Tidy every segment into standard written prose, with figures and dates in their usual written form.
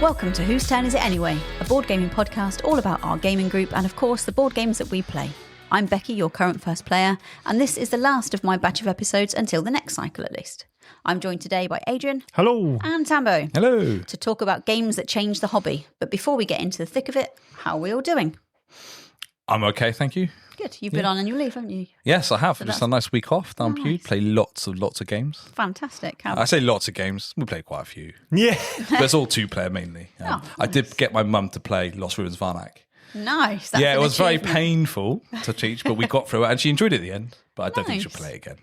Welcome to Whose Turn Is It Anyway, a board gaming podcast all about our gaming group and of course the board games that we play. I'm Becky, your current first player, and this is the last of my batch of episodes until the next cycle at least. I'm joined today by Adrian. Hello. And Tambo. Hello. To talk about games that change the hobby. But before we get into the thick of it, how are we all doing? I'm okay, thank you. Good. You've been on annual leave, haven't you? Yes, I have. So Just a nice week off. Down nice. Play lots of games. Fantastic. I say lots of games. We play quite a few. Yeah. But it's all two-player mainly. I did get my mum to play Lost Ruins Varnak. Nice. That's It was very achievement. painful to teach, but we got through it and she enjoyed it at the end. But I don't think she'll Nice. play it again.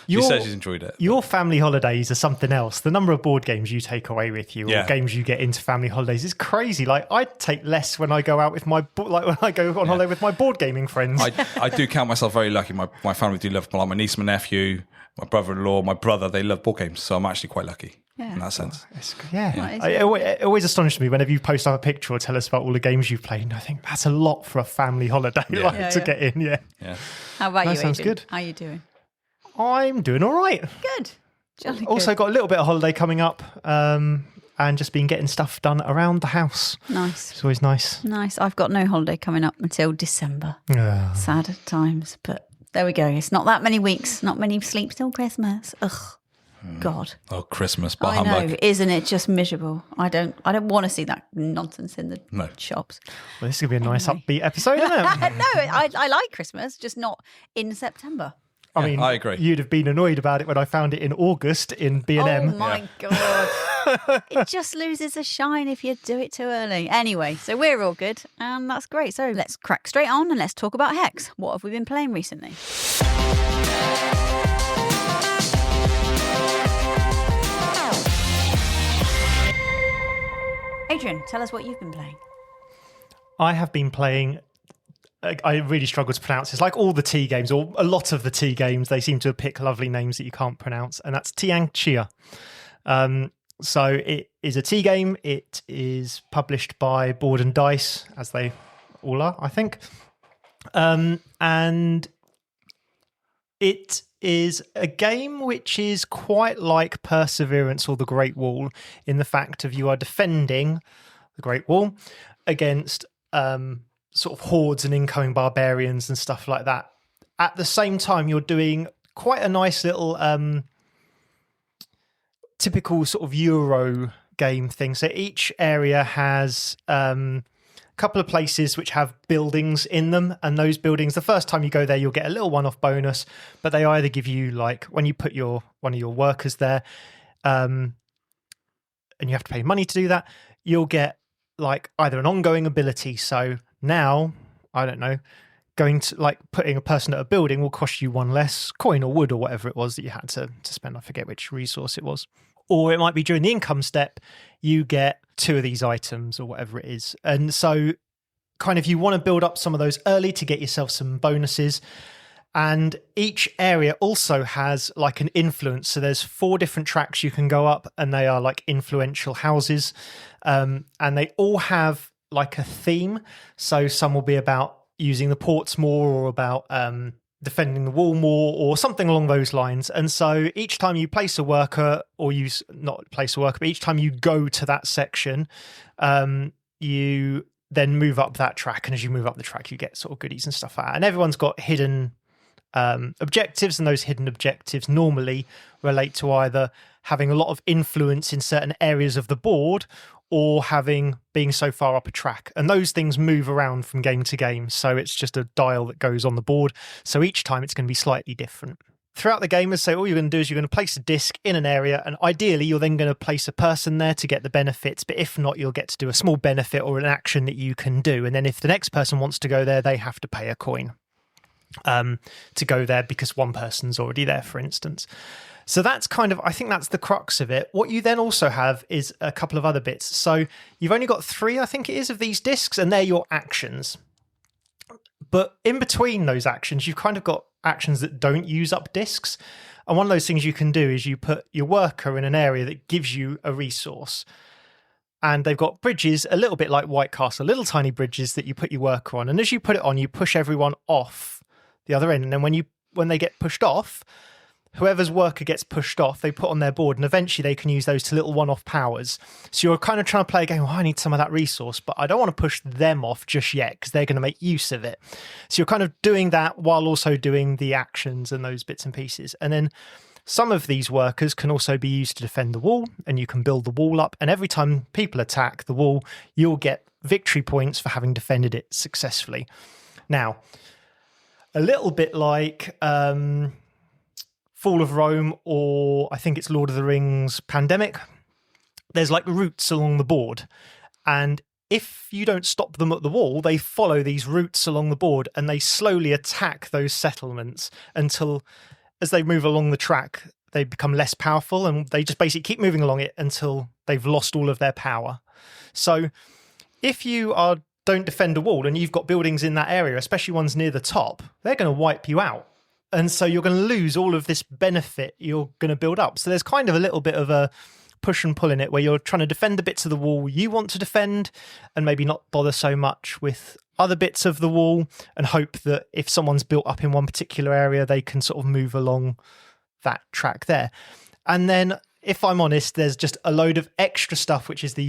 She says she's enjoyed it. Your family holidays are something else. The number of board games you take away with you, or games you get into family holidays, is crazy. Like I take less when I go out with my when I go on holiday with my board gaming friends. I do count myself very lucky. My family do love, like my niece, my nephew, my brother-in-law, my brother. They love board games, so I'm actually quite lucky in that sense. It always astonishes me whenever you post up a picture or tell us about all the games you've played. And I think that's a lot for a family holiday to get in. Yeah. How about you, Adrian? Sounds good. How are you doing? I'm doing all right. Good. Jolly Also good. got a little bit of holiday coming up, and just been getting stuff done around the house. Nice. It's always nice. Nice. I've got no holiday coming up until December. Ah. Sad at times, but there we go. It's not that many weeks, not many sleeps till Christmas. Ugh. God. Oh, Christmas, but I humbug. know, isn't it just miserable? I don't want to see that nonsense in the shops. Well, this is going to be a nice upbeat episode, isn't it? No, I like Christmas, just not in September. I mean, I agree. You'd have been annoyed about it when I found it in August in B&M. Oh my God. It just loses the shine if you do it too early. Anyway, so we're all good and that's great. So let's crack straight on and let's talk about Hex. What have we been playing recently? Adrian, tell us what you've been playing. I have been playing... I really struggle to pronounce this. Like all the T games, or a lot of the T games, they seem to pick lovely names that you can't pronounce, and that's Tianxia. So it is a T game. It is published by Board and Dice, as they all are, I think. And it is a game which is quite like Perseverance or the Great Wall in the fact of you are defending the Great Wall against... sort of hordes and incoming barbarians and stuff like that. At the same time, you're doing quite a nice little typical sort of Euro game thing. So each area has a couple of places which have buildings in them, and those buildings, the first time you go there, you'll get a little one-off bonus, but they either give you, like, when you put one of your workers there, and you have to pay money to do that, you'll get like either an ongoing ability. So now, I don't know, going to like putting a person at a building will cost you one less coin or wood or whatever it was that you had to spend. I forget which resource it was. Or it might be during the income step, you get 2 of these items or whatever it is. And so kind of you want to build up some of those early to get yourself some bonuses. And each area also has like an influence. So there's 4 different tracks you can go up, and they are like influential houses. And they all have like a theme. So some will be about using the ports more, or about defending the wall more, or something along those lines. And so each time you place a worker, or not place a worker, but each time you go to that section, you then move up that track. And as you move up the track, you get sort of goodies and stuff like that. And everyone's got hidden objectives, and those hidden objectives normally relate to either having a lot of influence in certain areas of the board, or being so far up a track. And those things move around from game to game. So it's just a dial that goes on the board. So each time it's going to be slightly different. Throughout the game, all you're going to do is you're going to place a disc in an area, and ideally you're then going to place a person there to get the benefits. But if not, you'll get to do a small benefit or an action that you can do. And then if the next person wants to go there, they have to pay a coin to go there, because one person's already there, for instance. So that's I think that's the crux of it. What you then also have is a couple of other bits. So you've only got 3, I think it is, of these discs, and they're your actions. But in between those actions, you've kind of got actions that don't use up discs. And one of those things you can do is you put your worker in an area that gives you a resource. And they've got bridges, a little bit like White Castle, little tiny bridges that you put your worker on. And as you put it on, you push everyone off the other end. And then when they get pushed off, whoever's worker gets pushed off, they put on their board, and eventually they can use those to little one-off powers. So you're kind of trying to play a game, I need some of that resource, but I don't want to push them off just yet because they're going to make use of it. So you're kind of doing that while also doing the actions and those bits and pieces. And then some of these workers can also be used to defend the wall, and you can build the wall up. And every time people attack the wall, you'll get victory points for having defended it successfully. Now, a little bit like Fall of Rome, or I think it's Lord of the Rings Pandemic, there's like routes along the board. And if you don't stop them at the wall, they follow these routes along the board and they slowly attack those settlements until, as they move along the track, they become less powerful, and they just basically keep moving along it until they've lost all of their power. So if you don't defend a wall and you've got buildings in that area, especially ones near the top, they're going to wipe you out. And so you're going to lose all of this benefit you're going to build up. So there's kind of a little bit of a push and pull in it, where you're trying to defend the bits of the wall you want to defend and maybe not bother so much with other bits of the wall, and hope that if someone's built up in one particular area, they can sort of move along that track there. And then, if I'm honest, there's just a load of extra stuff, which is the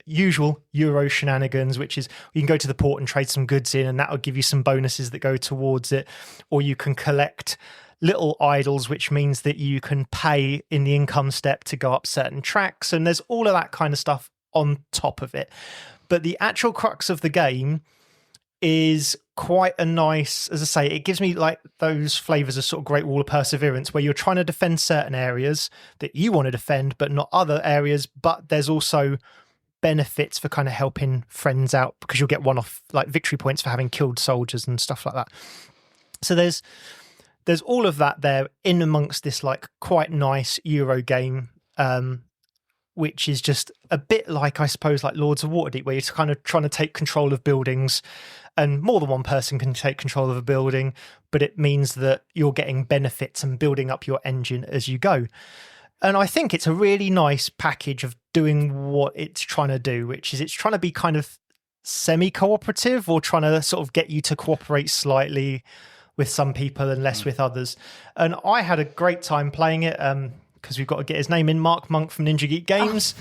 usual Euro shenanigans, which is you can go to the port and trade some goods in, and that will give you some bonuses that go towards it. Or you can collect little idols, which means that you can pay in the income step to go up certain tracks. And there's all of that kind of stuff on top of it. But the actual crux of the game is quite a nice, as I say, it gives me like those flavors of sort of Great Wall of Perseverance, where you're trying to defend certain areas that you want to defend, but not other areas. But there's also benefits for kind of helping friends out, because you'll get one-off like victory points for having killed soldiers and stuff like that. So there's all of that there in amongst this like quite nice Euro game, which is just a bit like, I suppose, like Lords of Waterdeep, where you're kind of trying to take control of buildings, and more than one person can take control of a building, but it means that you're getting benefits and building up your engine as you go. And I think it's a really nice package of doing what it's trying to do, which is it's trying to be kind of semi-cooperative, or trying to sort of get you to cooperate slightly with some people and less with others. And I had a great time playing it, because we've got to get his name in, Mark Monk from Ninja Geek Games.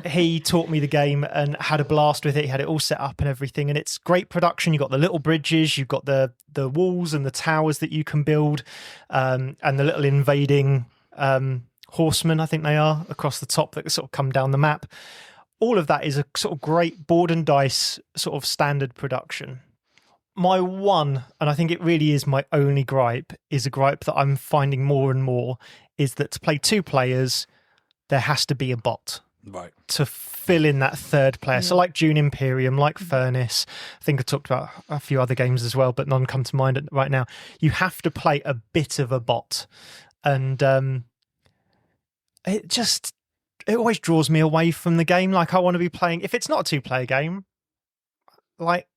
He taught me the game and had a blast with it. He had it all set up and everything, and it's great production. You've got the little bridges, you've got the walls and the towers that you can build, and the little invading horsemen, I think they are, across the top that sort of come down the map. All of that is a sort of great board and dice sort of standard production. My one, and I think it really is my only gripe, is a gripe that I'm finding more and more, is that to play two players, there has to be a bot. Right. To fill in that third player. So like Dune Imperium, like Furnace, I think I talked about a few other games as well, but none come to mind right now. You have to play a bit of a bot. And it always draws me away from the game. Like, I want to be playing, if it's not a two-player game, like,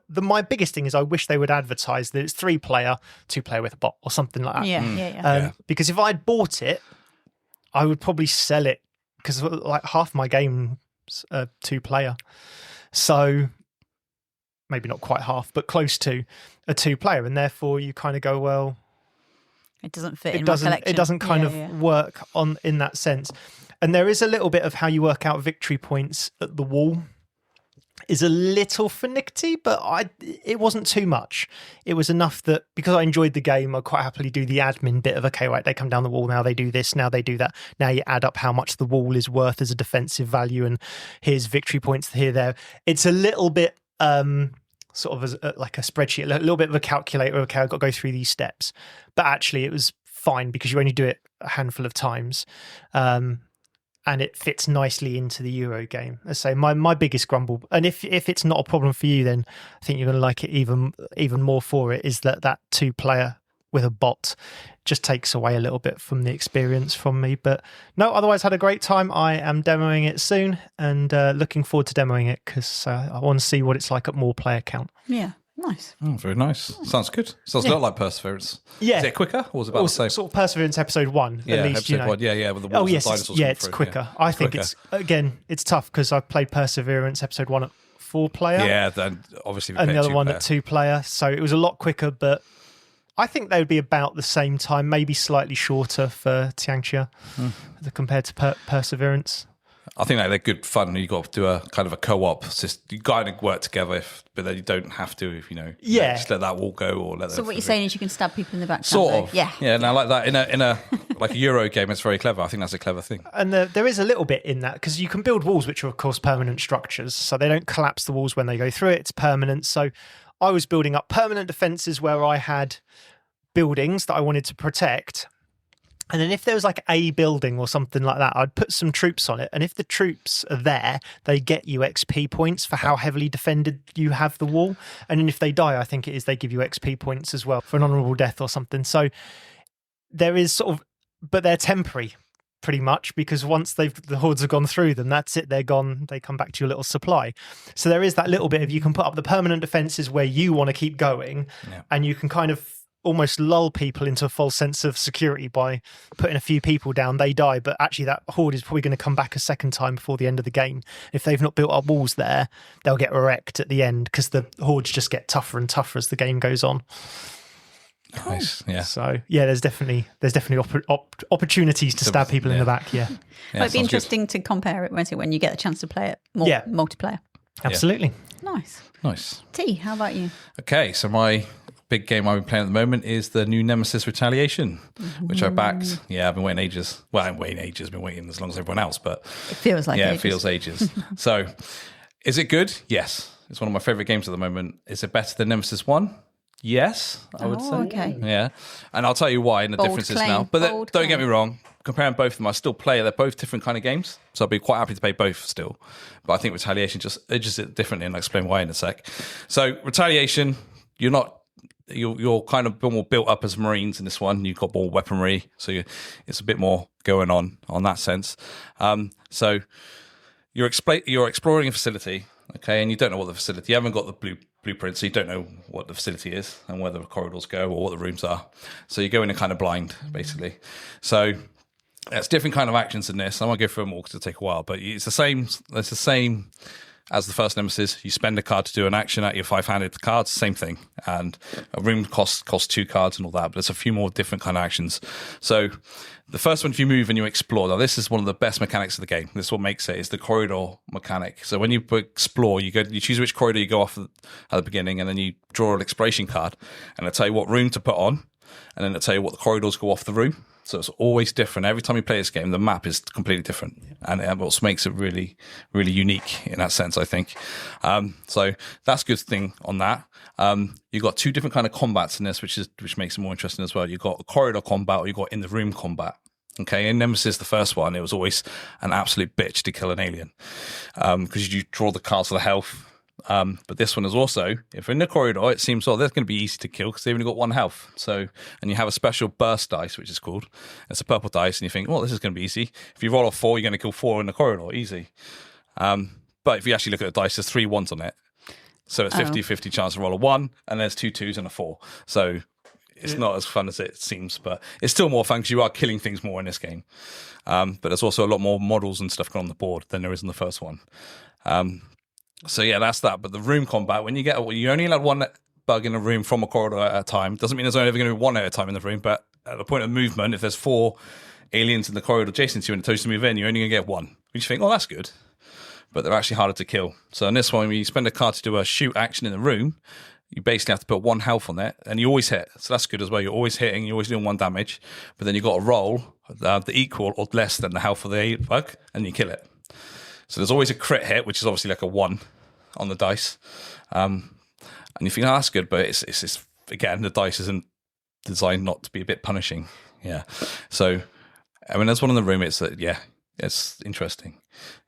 my biggest thing is I wish they would advertise that it's 3-player, 2-player with a bot or something like that. Yeah. Because if I'd bought it, I would probably sell it, because like half my game's 2-player. So maybe not quite half, but close to a 2-player. And therefore you kind of go, well, it doesn't fit in my collection. It doesn't kind of work in that sense. And there is a little bit of how you work out victory points at the wall is a little finicky, but it wasn't too much. It was enough that because I enjoyed the game, I'd quite happily do the admin bit of, okay, right, they come down the wall, now they do this, now they do that. Now you add up how much the wall is worth as a defensive value, and here's victory points here, there. It's a little bit sort of as like a spreadsheet, a little bit of a calculator. Okay, I've got to go through these steps. But actually it was fine because you only do it a handful of times. And it fits nicely into the Euro game. As I say, my biggest grumble, and if it's not a problem for you, then I think you're going to like it even more for it, is that 2-player with a bot just takes away a little bit from the experience from me. But no, otherwise had a great time. I am demoing it soon, and looking forward to demoing it, because I want to see what it's like at more player count. Yeah. Nice. Oh, very nice. Sounds good. Sounds a lot like Perseverance. Yeah. Is it quicker, or was it about the same? Sort of Perseverance episode 1, yeah, at least. Episode 1. Yeah, with the walls and dinosaurs. Yeah, it's quicker. Yeah. I think it's tough because I've played Perseverance episode 1 at 4-player. Yeah, then obviously and the other one at 2-player. So it was a lot quicker, but I think they would be about the same time, maybe slightly shorter for Tianxia compared to Perseverance. I think they're good fun. You've got to do a kind of a co-op system. You've got to work together, but then you don't have to, if just let that wall go or let. So what you're saying is you can stab people in the back. Sort of, yeah. And I like that in a like a Euro game. It's very clever. I think that's a clever thing. And there is a little bit in that because you can build walls, which are of course permanent structures, so they don't collapse the walls when they go through it. It's permanent. So I was building up permanent defenses where I had buildings that I wanted to protect. And then if there was like a building or something like that, I'd put some troops on it. And if the troops are there, they get you XP points for how heavily defended you have the wall. And then if they die, I think it is, they give you XP points as well for an honourable death or something. So there is sort of, but they're temporary pretty much, because once the hordes have gone through them, that's it, they're gone. They come back to your little supply. So there is that little bit of, you can put up the permanent defences where you want to keep going, and you can kind of almost lull people into a false sense of security by putting a few people down. They die, but actually that horde is probably going to come back a second time before the end of the game. If they've not built up walls there, they'll get wrecked at the end because the hordes just get tougher and tougher as the game goes on. Nice, yeah. So there's definitely opportunities to stab people in the back. Yeah, it'd be interesting to compare it, won't it, when you get a chance to play it more multiplayer. Absolutely. Nice. T, how about you? Okay, so my big game I've been playing at the moment is the new Nemesis Retaliation, which I backed. Yeah, I've been waiting ages. Well, I'm waiting ages. I've been waiting as long as everyone else, but it feels like ages. It feels ages. So, is it good? Yes. It's one of my favourite games at the moment. Is it better than Nemesis 1? Yes, I would say. Okay. Yeah. And I'll tell you why and the differences now. But don't get me wrong, comparing both of them, I still play. They're both different kind of games. So I'd be quite happy to play both still. But I think Retaliation just edges it differently, and I'll explain why in a sec. So Retaliation, you're kind of more built up as Marines in this one. You've got more weaponry, so it's a bit more going on that sense. So you're exploring a facility, okay, and you don't know what the facility. You haven't got the blueprint, so you don't know what the facility is and where the corridors go or what the rooms are. So you go in a kind of blind, basically. So it's different kind of actions in this. I won't go through them all because it'll take a while, but it's the same. It's the same as the first Nemesis. You spend a card to do an action at your 5-handed cards, same thing. And a room costs 2 cards and all that, but there's a few more different kind of actions. So the first one, if you move and you explore, now this is one of the best mechanics of the game. This is what makes it, is the corridor mechanic. So when you explore, you choose which corridor you go off at the beginning, and then you draw an exploration card, and it'll tell you what room to put on, and then it'll tell you what the corridors go off the room. So it's always different. Every time you play this game, the map is completely different. And it also makes it really, really unique in that sense, I think. So that's a good thing on that. You've got 2 different kind of combats in this, which makes it more interesting as well. You've got corridor combat, or you've got in the room combat. Okay, in Nemesis, the first one, it was always an absolute bitch to kill an alien because you draw the cards for the health. But this one is also, if you're in the corridor, it seems they're going to be easy to kill because they've only got 1 health. So, and you have a special burst dice, which is called. It's a purple dice, and you think, well, this is going to be easy. If you roll off 4, you're going to kill 4 in the corridor, easy. But if you actually look at the dice, there's 3 1s on it. So it's 50-50 chance to roll a 1, and there's 2 2s and a 4. So it's not as fun as it seems, but it's still more fun because you are killing things more in this game. But there's also a lot more models and stuff going on the board than there is in the first one. So yeah, that's that. But the room combat, when you only let 1 bug in a room from a corridor at a time. Doesn't mean there's only ever going to be 1 at a time in the room, but at the point of movement, if there's 4 aliens in the corridor adjacent to you and it tells you to move in, you're only going to get 1. Which you think, oh, that's good. But they're actually harder to kill. So in this one, when you spend a card to do a shoot action in the room, you basically have to put 1 health on it, and you always hit. So that's good as well. You're always hitting, you're always doing 1 damage, but then you've got to roll the equal or less than the health of the bug, and you kill it. So there's always a crit hit, which is obviously like a 1 on the dice. And you think, oh, that's good, but it's again, the dice isn't designed not to be a bit punishing. Yeah. So, I mean, there's one in the room, it's interesting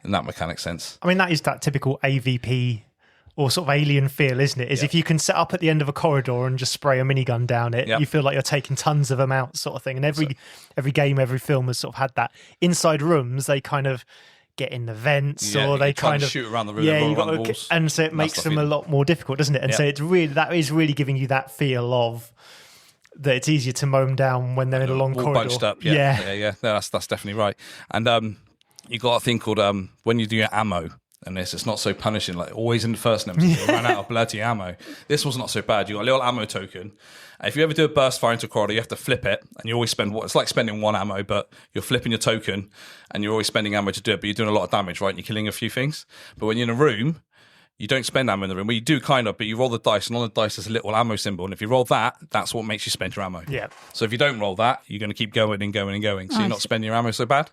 in that mechanic sense. I mean, that is that typical AVP or sort of alien feel, isn't it? Is if you can set up at the end of a corridor and just spray a minigun down it, you feel like you're taking tons of them out, sort of thing. And every game, every film has sort of had that. Inside rooms, they kind of get in the vents, or they kind of shoot around the room, and so it makes them a lot more difficult, doesn't it? And so it's really, that is really giving you that feel of that it's easier to mow them down when they're in a long corridor. Bunched up, yeah. No, that's definitely right. And you got a thing called when you do your ammo. And it's not so punishing, like always in the first Nemesis, you ran out of bloody ammo. This one's not so bad. You got a little ammo token. And if you ever do a burst fire into a corridor, you have to flip it, and you always spend it's like spending 1 ammo, but you're flipping your token, and you're always spending ammo to do it, but you're doing a lot of damage, right? And you're killing a few things. But when you're in a room, you don't spend ammo in the room. Well, you do kind of, but you roll the dice, and on the dice there's a little ammo symbol. And if you roll that, that's what makes you spend your ammo. Yeah. So if you don't roll that, you're going to keep going and going and going. So you're not spending your ammo so bad,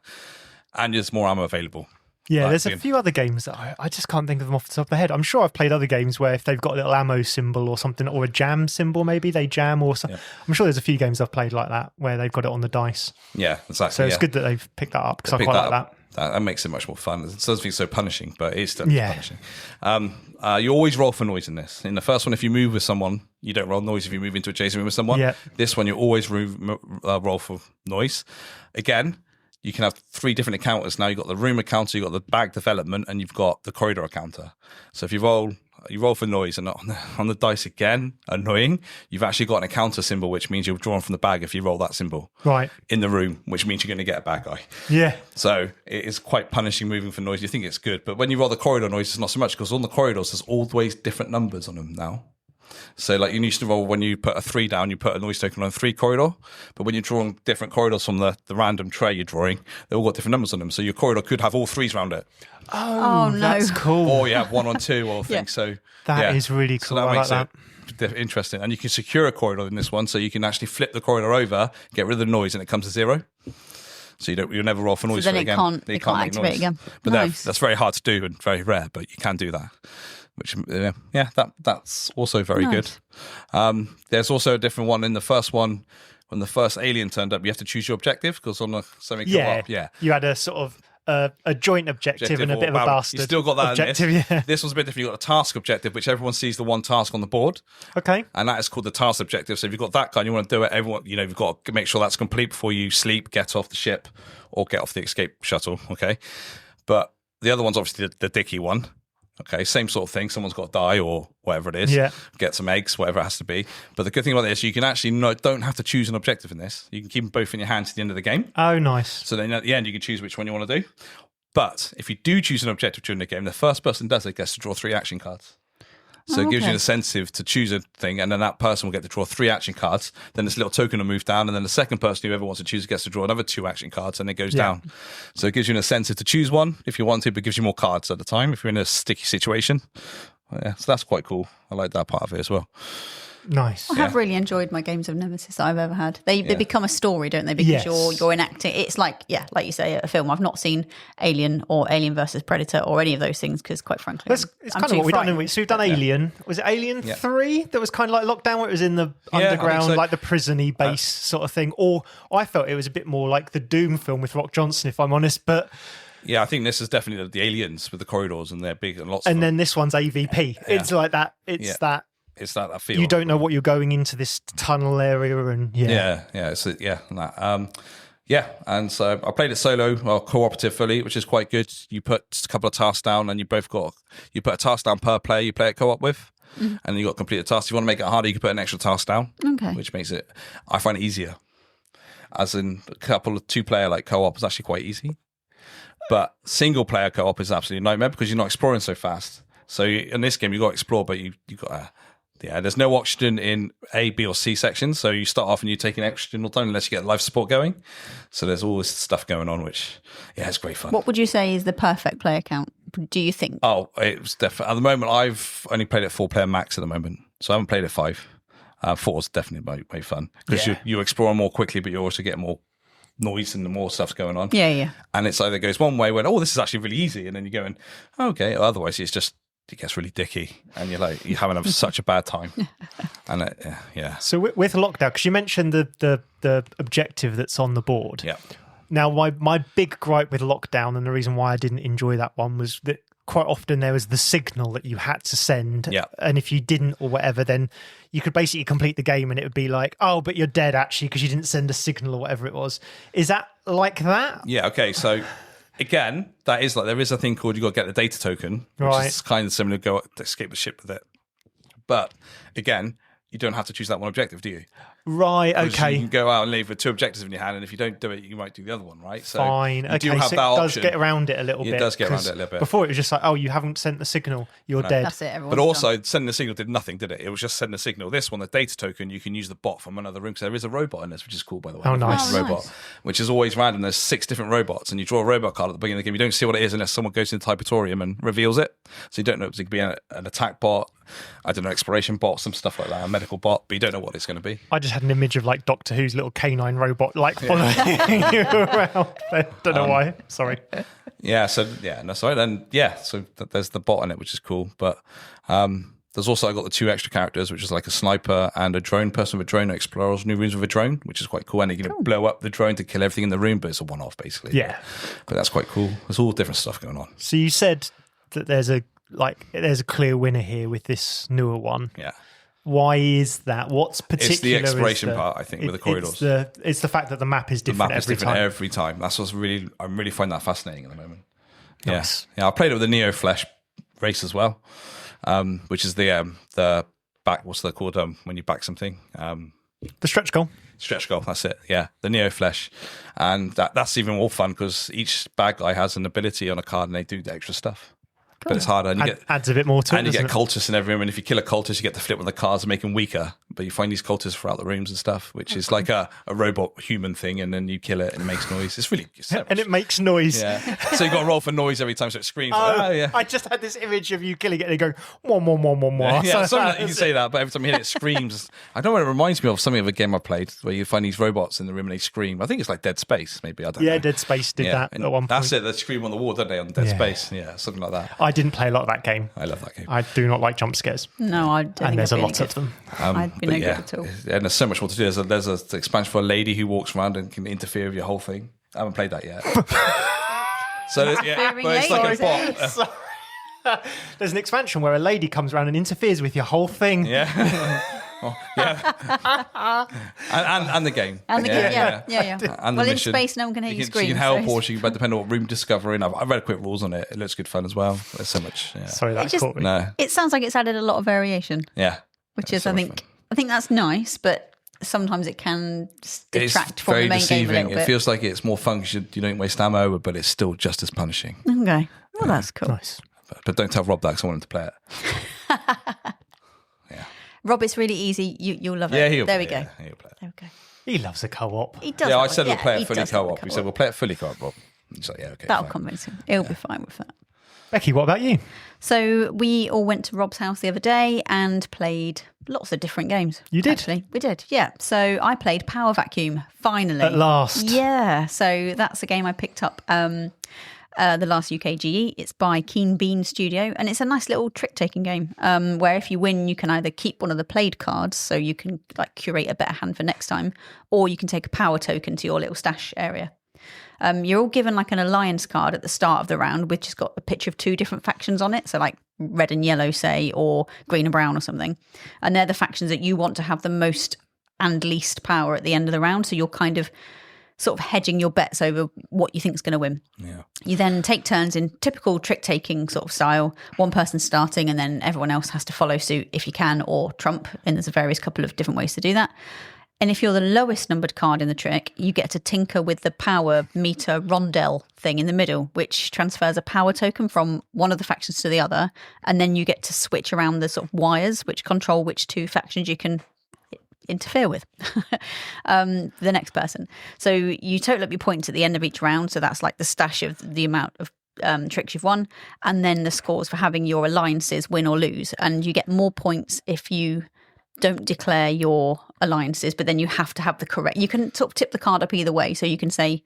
and there's more ammo available. Yeah, there's a few other games that I just can't think of them off the top of my head. I'm sure I've played other games where if they've got a little ammo symbol or something, or a jam symbol, maybe they jam or something. Yeah. I'm sure there's a few games I've played like that where they've got it on the dice. Yeah, exactly. So it's good that they've picked that up because I quite like that. That makes it much more fun. It doesn't feel so punishing, but it is still punishing. You always roll for noise in this. In the first one, if you move with someone, you don't roll noise if you move into a adjacent room with someone. Yeah. This one, you always roll for noise. Again, you can have 3 different encounters now. You've got the room encounter, you've got the bag development, and you've got the corridor encounter. So if you roll for noise, and on the dice again, annoying, you've actually got an encounter symbol, which means you're drawn from the bag if you roll that symbol. Right. In the room, which means you're going to get a bad guy. Yeah. So it is quite punishing moving for noise. You think it's good, but when you roll the corridor noise, it's not so much, because on the corridors, there's always different numbers on them now. So like you used to roll, when you put a 3 down, you put a noise token on a 3 corridor. But when you're drawing different corridors from the random tray you're drawing, they've all got different numbers on them. So your corridor could have all 3s around it. Oh no. That's cool. Or you have 1 on 2 or things. So that is really cool. So that makes it interesting. And you can secure a corridor in this one, so you can actually flip the corridor over, get rid of the noise, and it comes to 0. So you'll never roll for noise so then again. It can't activate again. But that's very hard to do and very rare, but you can do that. Which, that's also very good. There's also a different one in the first one. When the first alien turned up, you have to choose your objective, because on the something you had a sort of a joint objective and a bit of a bastard. You still got that objective, in this. This one's a bit different. You've got a task objective, which everyone sees the one task on the board. Okay. And that is called the task objective. So if you've got that guy and you want to do it, everyone, you've got to make sure that's complete before you sleep, get off the ship, or get off the escape shuttle. Okay. But the other one's obviously the dicky one. Okay, same sort of thing. Someone's got to die or whatever it is. Yeah. Get some eggs, whatever it has to be. But the good thing about this, you can actually don't have to choose an objective in this. You can keep them both in your hand to the end of the game. Oh, nice. So then at the end, you can choose which one you want to do. But if you do choose an objective during the game, the first person does it gets to draw 3 action cards. So it gives you an incentive to choose a thing, and then that person will get to draw 3 action cards. Then this little token will move down, and then the second person, whoever wants to choose, gets to draw another 2 action cards, and it goes down. So it gives you an incentive to choose one if you want to, but it gives you more cards at the time if you're in a sticky situation. So that's quite cool. I like that part of it as well. Nice. I have really enjoyed my games of Nemesis that I've ever had. They become a story, don't they? Because you're enacting. It's like you say, a film. I've not seen Alien or Alien versus Predator or any of those things because, quite frankly, it's kind of what we've done. So we've done Alien. Was it Alien 3 that was kind of like Lockdown, where it was in the underground, like the prison-y base sort of thing? Or I felt it was a bit more like the Doom film with Rock Johnson, if I'm honest. But yeah, I think this is definitely the Aliens with the corridors, and they're big and lots. And then this one's AVP. It's like that. It's that. It's that feel. You don't know what you're going into this tunnel area, and and so I played it solo or cooperative fully, which is quite good. You put a couple of tasks down, and you put a task down per player you play it co-op with, and you got to complete a task. If you want to make it harder, you can put an extra task down, which makes it, I find it easier. As in a couple of 2-player like co-op is actually quite easy, but single player co-op is absolutely a nightmare because you're not exploring so fast. So in this game, you got to explore, but you got to. Yeah, there's no oxygen in A, B, or C sections, so you start off and you're taking oxygen all the time unless you get life support going. So there's all this stuff going on, which, it's great fun. What would you say is the perfect player count, do you think? Oh, it was definitely, at the moment, I've only played it 4-player max at the moment, so I haven't played it 5. 4 is definitely way fun, because you explore more quickly, but you also get more noise and the more stuff's going on. Yeah. And it's either goes one way when, this is actually really easy, and then you're going, okay, otherwise it's just, it gets really dicky, and you're having such a bad time. And So with lockdown, because you mentioned the objective that's on the board. Yeah. Now, my big gripe with lockdown, and the reason why I didn't enjoy that one, was that quite often there was the signal that you had to send. Yeah. And if you didn't or whatever, then you could basically complete the game, and it would be like, oh, but you're dead actually because you didn't send a signal or whatever it was. Is that like that? Yeah. Okay. So. Again, that is there is a thing called you got to get the data token, which is kind of similar to go escape the ship with it. But again, you don't have to choose that one objective, do you? Right, okay. You can go out and leave with 2 objectives in your hand, and if you don't do it, you might do the other one, right? So Fine. you do have so that it does option. get around it a little bit. It does get around it a little bit. Before it was just like, oh, you haven't sent the signal, you're dead. That's it. But also, sending the signal did nothing, did it? It was just sending the signal. This one, the data token, you can use the bot from another room, because there is a robot in this, which is cool, by the way. Oh, nice. Robot, which is always random. There's 6 different robots, and you draw a robot card at the beginning of the game. You don't see what it is unless someone goes into the Hypertorium and reveals it. So you don't know if it could be an attack bot, I don't know, exploration bot, some stuff like that, a medical bot, but you don't know what it's going to be. I just had an image of like Doctor Who's little canine robot like following you around. I don't know why. Sorry. So there's the bot in it, which is cool. But there's also, I got the 2 extra characters, which is like a sniper and a drone person with a drone who explores new rooms with a drone, which is quite cool. And you can blow up the drone to kill everything in the room, but it's a one-off basically. Yeah. But that's quite cool. There's all different stuff going on. So you said that there's a clear winner here with this newer one. Yeah. Why is that? What's particular? It's the exploration part, I think, with the corridors. It's the fact that the map is different every time. That's what's really, I'm really finding that fascinating at the moment. Nice. Yeah. I played it with the Neo Flesh race as well, which is the back. What's that called? When you back something. The stretch goal. Stretch goal. That's it. Yeah, the Neo Flesh, and that's even more fun because each bad guy has an ability on a card, and they do the extra stuff. Cool. But it's harder, and adds a bit more to it. And you get cultists in every room, and if you kill a cultist, you get to flip one of the cards and make them weaker. But you find these cultists throughout the rooms and stuff, which is like a robot human thing, and then you kill it and it makes noise. It's really and it makes noise. Yeah. So you got to roll for noise every time, so it screams. Yeah. I just had this image of you killing it and it going wah, wah, wah, wah, wah. Yeah, you can say that, but every time you hit it, screams. I don't know what it reminds me of. Something of a game I played where you find these robots in the room and they scream. I think it's like Dead Space, maybe. I don't know. Yeah, Dead Space did that at one point. That's it. They scream on the wall, don't they? On Dead Space. Yeah, something like that. I didn't play a lot of that game. I love that game. I do not like jump scares. No, I don't. And there's a lot of them. I'd be no good at all. And there's so much more to do. There's an expansion for a lady who walks around and can interfere with your whole thing. I haven't played that yet. So but it's like a bot. There's an expansion where a lady comes around and interferes with your whole thing. Yeah. and the game. And the game, yeah. And well, the in mission. space, no one can hear you scream. She can help, or she can, depending on what room discovering. I've read quick rules on it. It looks good fun as well. There's so much. Yeah. Sorry, that caught me. No. It sounds like it's added a lot of variation. Yeah. Which is, I think that's nice, but sometimes it can detract from the main game a little bit. It feels like it's more fun because you don't waste ammo, but it's still just as punishing. Okay. Well, that's cool. Nice. But don't tell Rob that because I want him to play it. Rob, it's really easy. You'll love it. Yeah, there we go. Yeah, he'll play it. There we go. He loves a co-op. He does. Yeah, I said we'll play it fully co-op. We said we'll play it fully co-op, Rob. He's like, yeah, okay. That'll convince him. He'll be fine with that. Becky, what about you? So we all went to Rob's house the other day and played lots of different games. You did? Actually, we did, yeah. So I played Power Vacuum, finally. At last. Yeah, so that's a game I picked up the last UKGE. It's by Keen Bean Studio, and it's a nice little trick-taking game where if you win, you can either keep one of the played cards, so you can like curate a better hand for next time, or you can take a power token to your little stash area. You're all given like an alliance card at the start of the round, which has got a picture of 2 different factions on it. So like red and yellow, say, or green and brown or something. And they're the factions that you want to have the most and least power at the end of the round. So you're kind of sort of hedging your bets over what you think is going to win. Yeah. You then take turns in typical trick-taking sort of style. One person starting and then everyone else has to follow suit if you can, or trump. And there's a various couple of different ways to do that. And if you're the lowest numbered card in the trick, you get to tinker with the power meter rondelle thing in the middle, which transfers a power token from one of the factions to the other. And then you get to switch around the sort of wires, which control which 2 factions you can interfere with the next person. So you total up your points at the end of each round. So that's like the stash of the amount of tricks you've won. And then the scores for having your alliances win or lose. And you get more points if you don't declare your alliances, but then you have to have the correct. You can sort of tip the card up either way. So you can say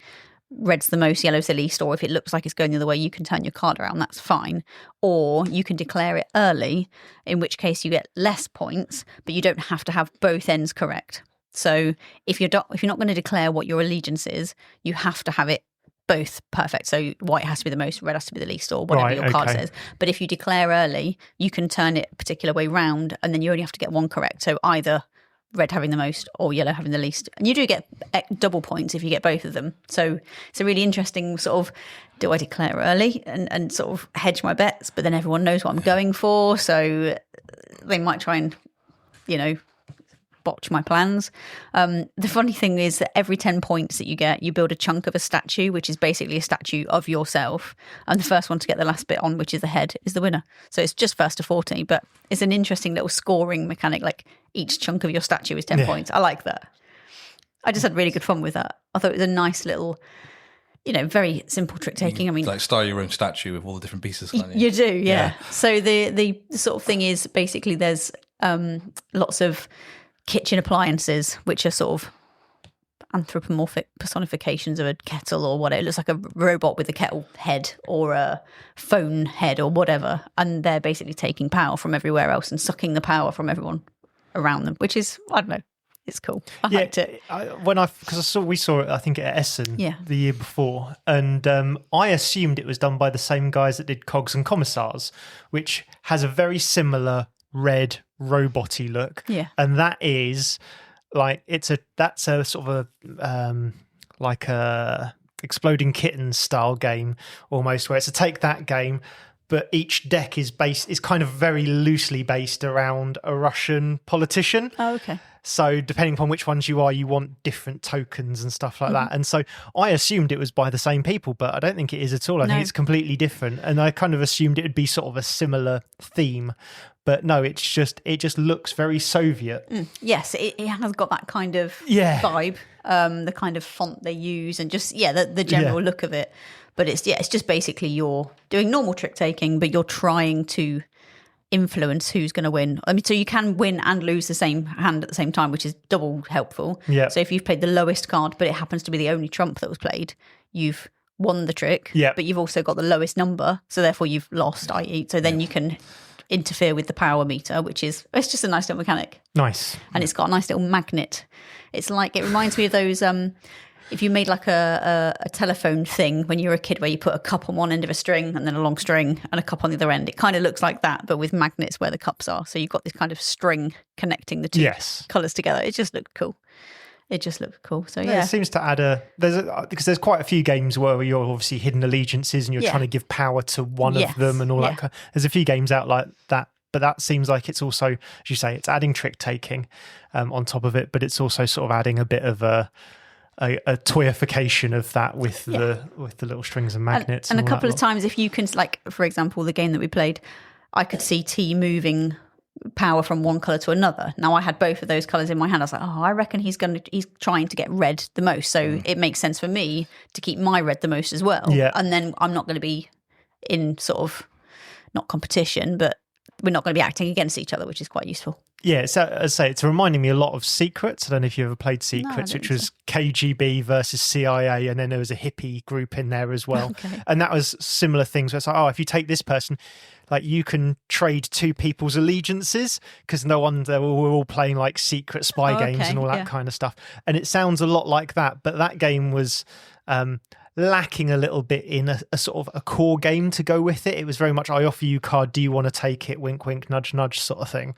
red's the most, yellow's the least, or if it looks like it's going the other way, you can turn your card around. That's fine. Or you can declare it early, in which case you get less points, but you don't have to have both ends correct. So if you're not going to declare what your allegiance is, you have to have it both perfect. So white has to be the most, red has to be the least, or whatever your card says. But if you declare early, you can turn it a particular way round, and then you only have to get one correct. So either red having the most or yellow having the least. And you do get double points if you get both of them. So it's a really interesting sort of, do I declare early and sort of hedge my bets, but then everyone knows what I'm going for. So they might try and, botch my plans. The funny thing is that every 10 points that you get, you build a chunk of a statue, which is basically a statue of yourself. And the first one to get the last bit on, which is the head, is the winner. So it's just first to 40, but it's an interesting little scoring mechanic. Like each chunk of your statue is 10 points. I like that. I just had really good fun with that. I thought it was a nice little, very simple trick taking. I mean, like style your own statue with all the different pieces. You do, yeah. So the sort of thing is basically there's lots of kitchen appliances which are sort of anthropomorphic personifications of a kettle or whatever. It looks like a robot with a kettle head or a phone head or whatever, and they're basically taking power from everywhere else and sucking the power from everyone around them, which is, I don't know. It's cool. I liked it. We saw it, I think, at Essen the year before, and I assumed it was done by the same guys that did Cogs and Commissars, which has a very similar red robot-y look. Yeah, and that is like that's a sort of a like a Exploding Kittens style game almost, where it's a take that game. But each deck is kind of very loosely based around a Russian politician. Oh, okay. So depending upon which ones you are, you want different tokens and stuff like that. And so I assumed it was by the same people, but I don't think it is at all. I think it's completely different. And I kind of assumed it would be sort of a similar theme. But no, it just looks very Soviet. Yes, it has got that kind of vibe, the kind of font they use and just, the general look of it. But it's just basically you're doing normal trick taking, but you're trying to influence who's going to win. I mean, so you can win and lose the same hand at the same time, which is double helpful. Yeah. So if you've played the lowest card, but it happens to be the only trump that was played, you've won the trick. Yeah. But you've also got the lowest number, so therefore you've lost. I.e., so then you can interfere with the power meter, it's just a nice little mechanic. Nice. And it's got a nice little magnet. It's like, it reminds me of those. If you made like a telephone thing when you were a kid where you put a cup on one end of a string and then a long string and a cup on the other end, it kind of looks like that, but with magnets where the cups are. So you've got this kind of string connecting the two colours together. It just looked cool. So it seems to add because there's quite a few games where you're obviously hidden allegiances and you're trying to give power to one of them and all that. There's a few games out like that. But that seems like it's also, as you say, it's adding trick taking on top of it, but it's also sort of adding a bit of a toyification of that with the little strings and magnets. And a couple of times, if you can, like, for example, the game that we played, I could see T moving power from one colour to another. Now, I had both of those colours in my hand. I was like, I reckon he's trying to get red the most. So it makes sense for me to keep my red the most as well. Yeah. And then I'm not going to be in sort of, not competition, but we're not going to be acting against each other, which is quite useful. Yeah, so as I say, it's reminding me a lot of Secrets. I don't know if you ever played Secrets, which was KGB versus CIA, and then there was a hippie group in there as well. Okay. And that was similar things where it's like, if you take this person, like you can trade two people's allegiances because we're all playing like secret spy games and all that kind of stuff. And it sounds a lot like that, but that game was lacking a little bit in a sort of a core game to go with it. It was very much, I offer you card, do you want to take it, wink wink, nudge nudge sort of thing,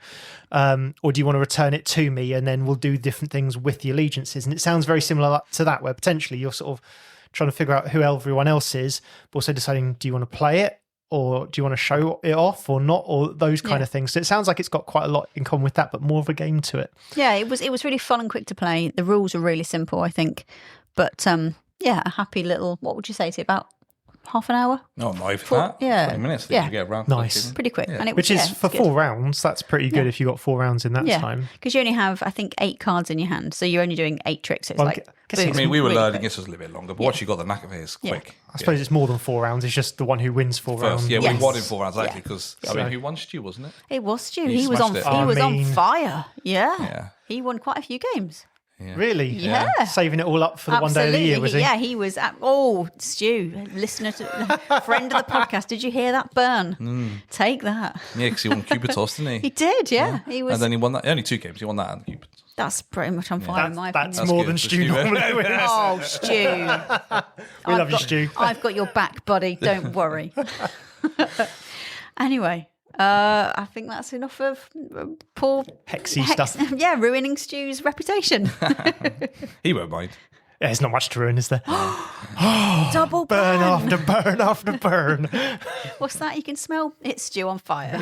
or do you want to return it to me and then we'll do different things with the allegiances. And it sounds very similar to that, where potentially you're sort of trying to figure out who everyone else is, but also deciding, do you want to play it or do you want to show it off or not, or those kind of things. So it sounds like it's got quite a lot in common with that, but more of a game to it. Yeah, it was really fun and quick to play. The rules are really simple, I think, but a happy little, what would you say, to about half an hour? No, not over that. 20 minutes. You get around. Nice. Pretty quick. Yeah. And it, which is for 4 rounds. That's pretty good if you got 4 rounds in that time. Because you only have, I think, 8 cards in your hand. So you're only doing 8 tricks. So it's we were learning this was a little bit longer, but once you got the knack of it, it's quick. I suppose it's more than 4 rounds. It's just the one who wins 4 rounds. Yeah, we won in 4 rounds, actually, because, who won Stu, wasn't it? It was Stu. He was on fire. Yeah. He won quite a few games. Yeah. Really? Yeah. Saving it all up for the one day of the year, was he? Yeah, he was. Stu, listener friend of the podcast. Did you hear that burn? Take that. Yeah, because he won Cubitos, didn't he? He did, yeah. He was. And then he won that. Only 2 games. He won that and Cubitos. That's pretty much on fire in my opinion. That's more than Stu normally wins. Oh, Stu. We love you, Stu. I've got your back, buddy. Don't worry. Anyway. I think that's enough of poor Hexy stuff. Yeah, ruining Stu's reputation. He won't mind. Yeah, there's not much to ruin, is there? Double burn after burn after burn. What's that? You can smell it's Stu on fire.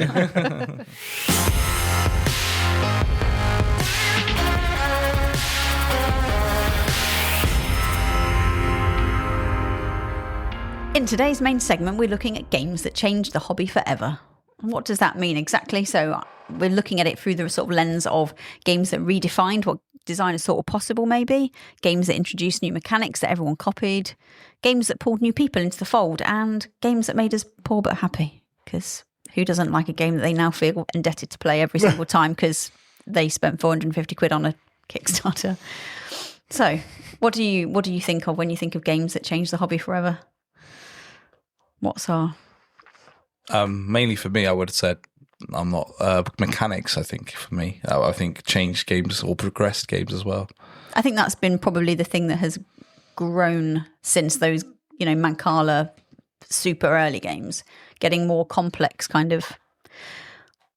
In today's main segment, we're looking at games that changed the hobby forever. What does that mean exactly? So we're looking at it through the sort of lens of games that redefined what designers thought were possible, maybe. Games that introduced new mechanics that everyone copied. Games that pulled new people into the fold. And games that made us poor but happy. Because who doesn't like a game that they now feel indebted to play every single time because they spent 450 quid on a Kickstarter? So what do you think of when you think of games that changed the hobby forever? What's our... Mainly for me, I would have said I'm not mechanics. I think for me, I think changed games or progressed games as well. I think that's been probably the thing that has grown since those, Mancala super early games, getting more complex kind of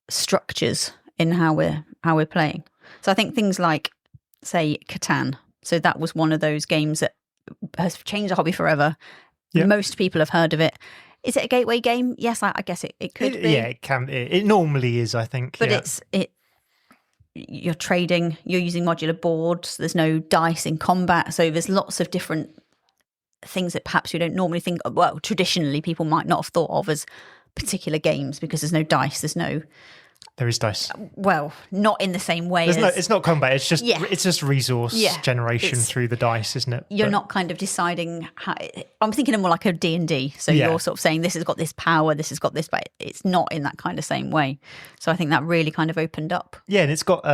structures in how we're playing. So I think things like, say, Catan. So that was one of those games that has changed the hobby forever. Yep. Most people have heard of it. Is it a gateway game? Yes, I guess it could be. Yeah, it can. It normally is, I think. But you're trading, you're using modular boards, there's no dice in combat, so there's lots of different things that perhaps you don't normally think of. Well, traditionally people might not have thought of as particular games because there's no dice, There is dice. Well, not in the same way. It's not combat. It's just resource generation through the dice, isn't it? You're not kind of deciding how. I'm thinking of more like a D&D. So you're sort of saying this has got this power, this has got this, but it's not in that kind of same way. So I think that really kind of opened up. Yeah, and it's got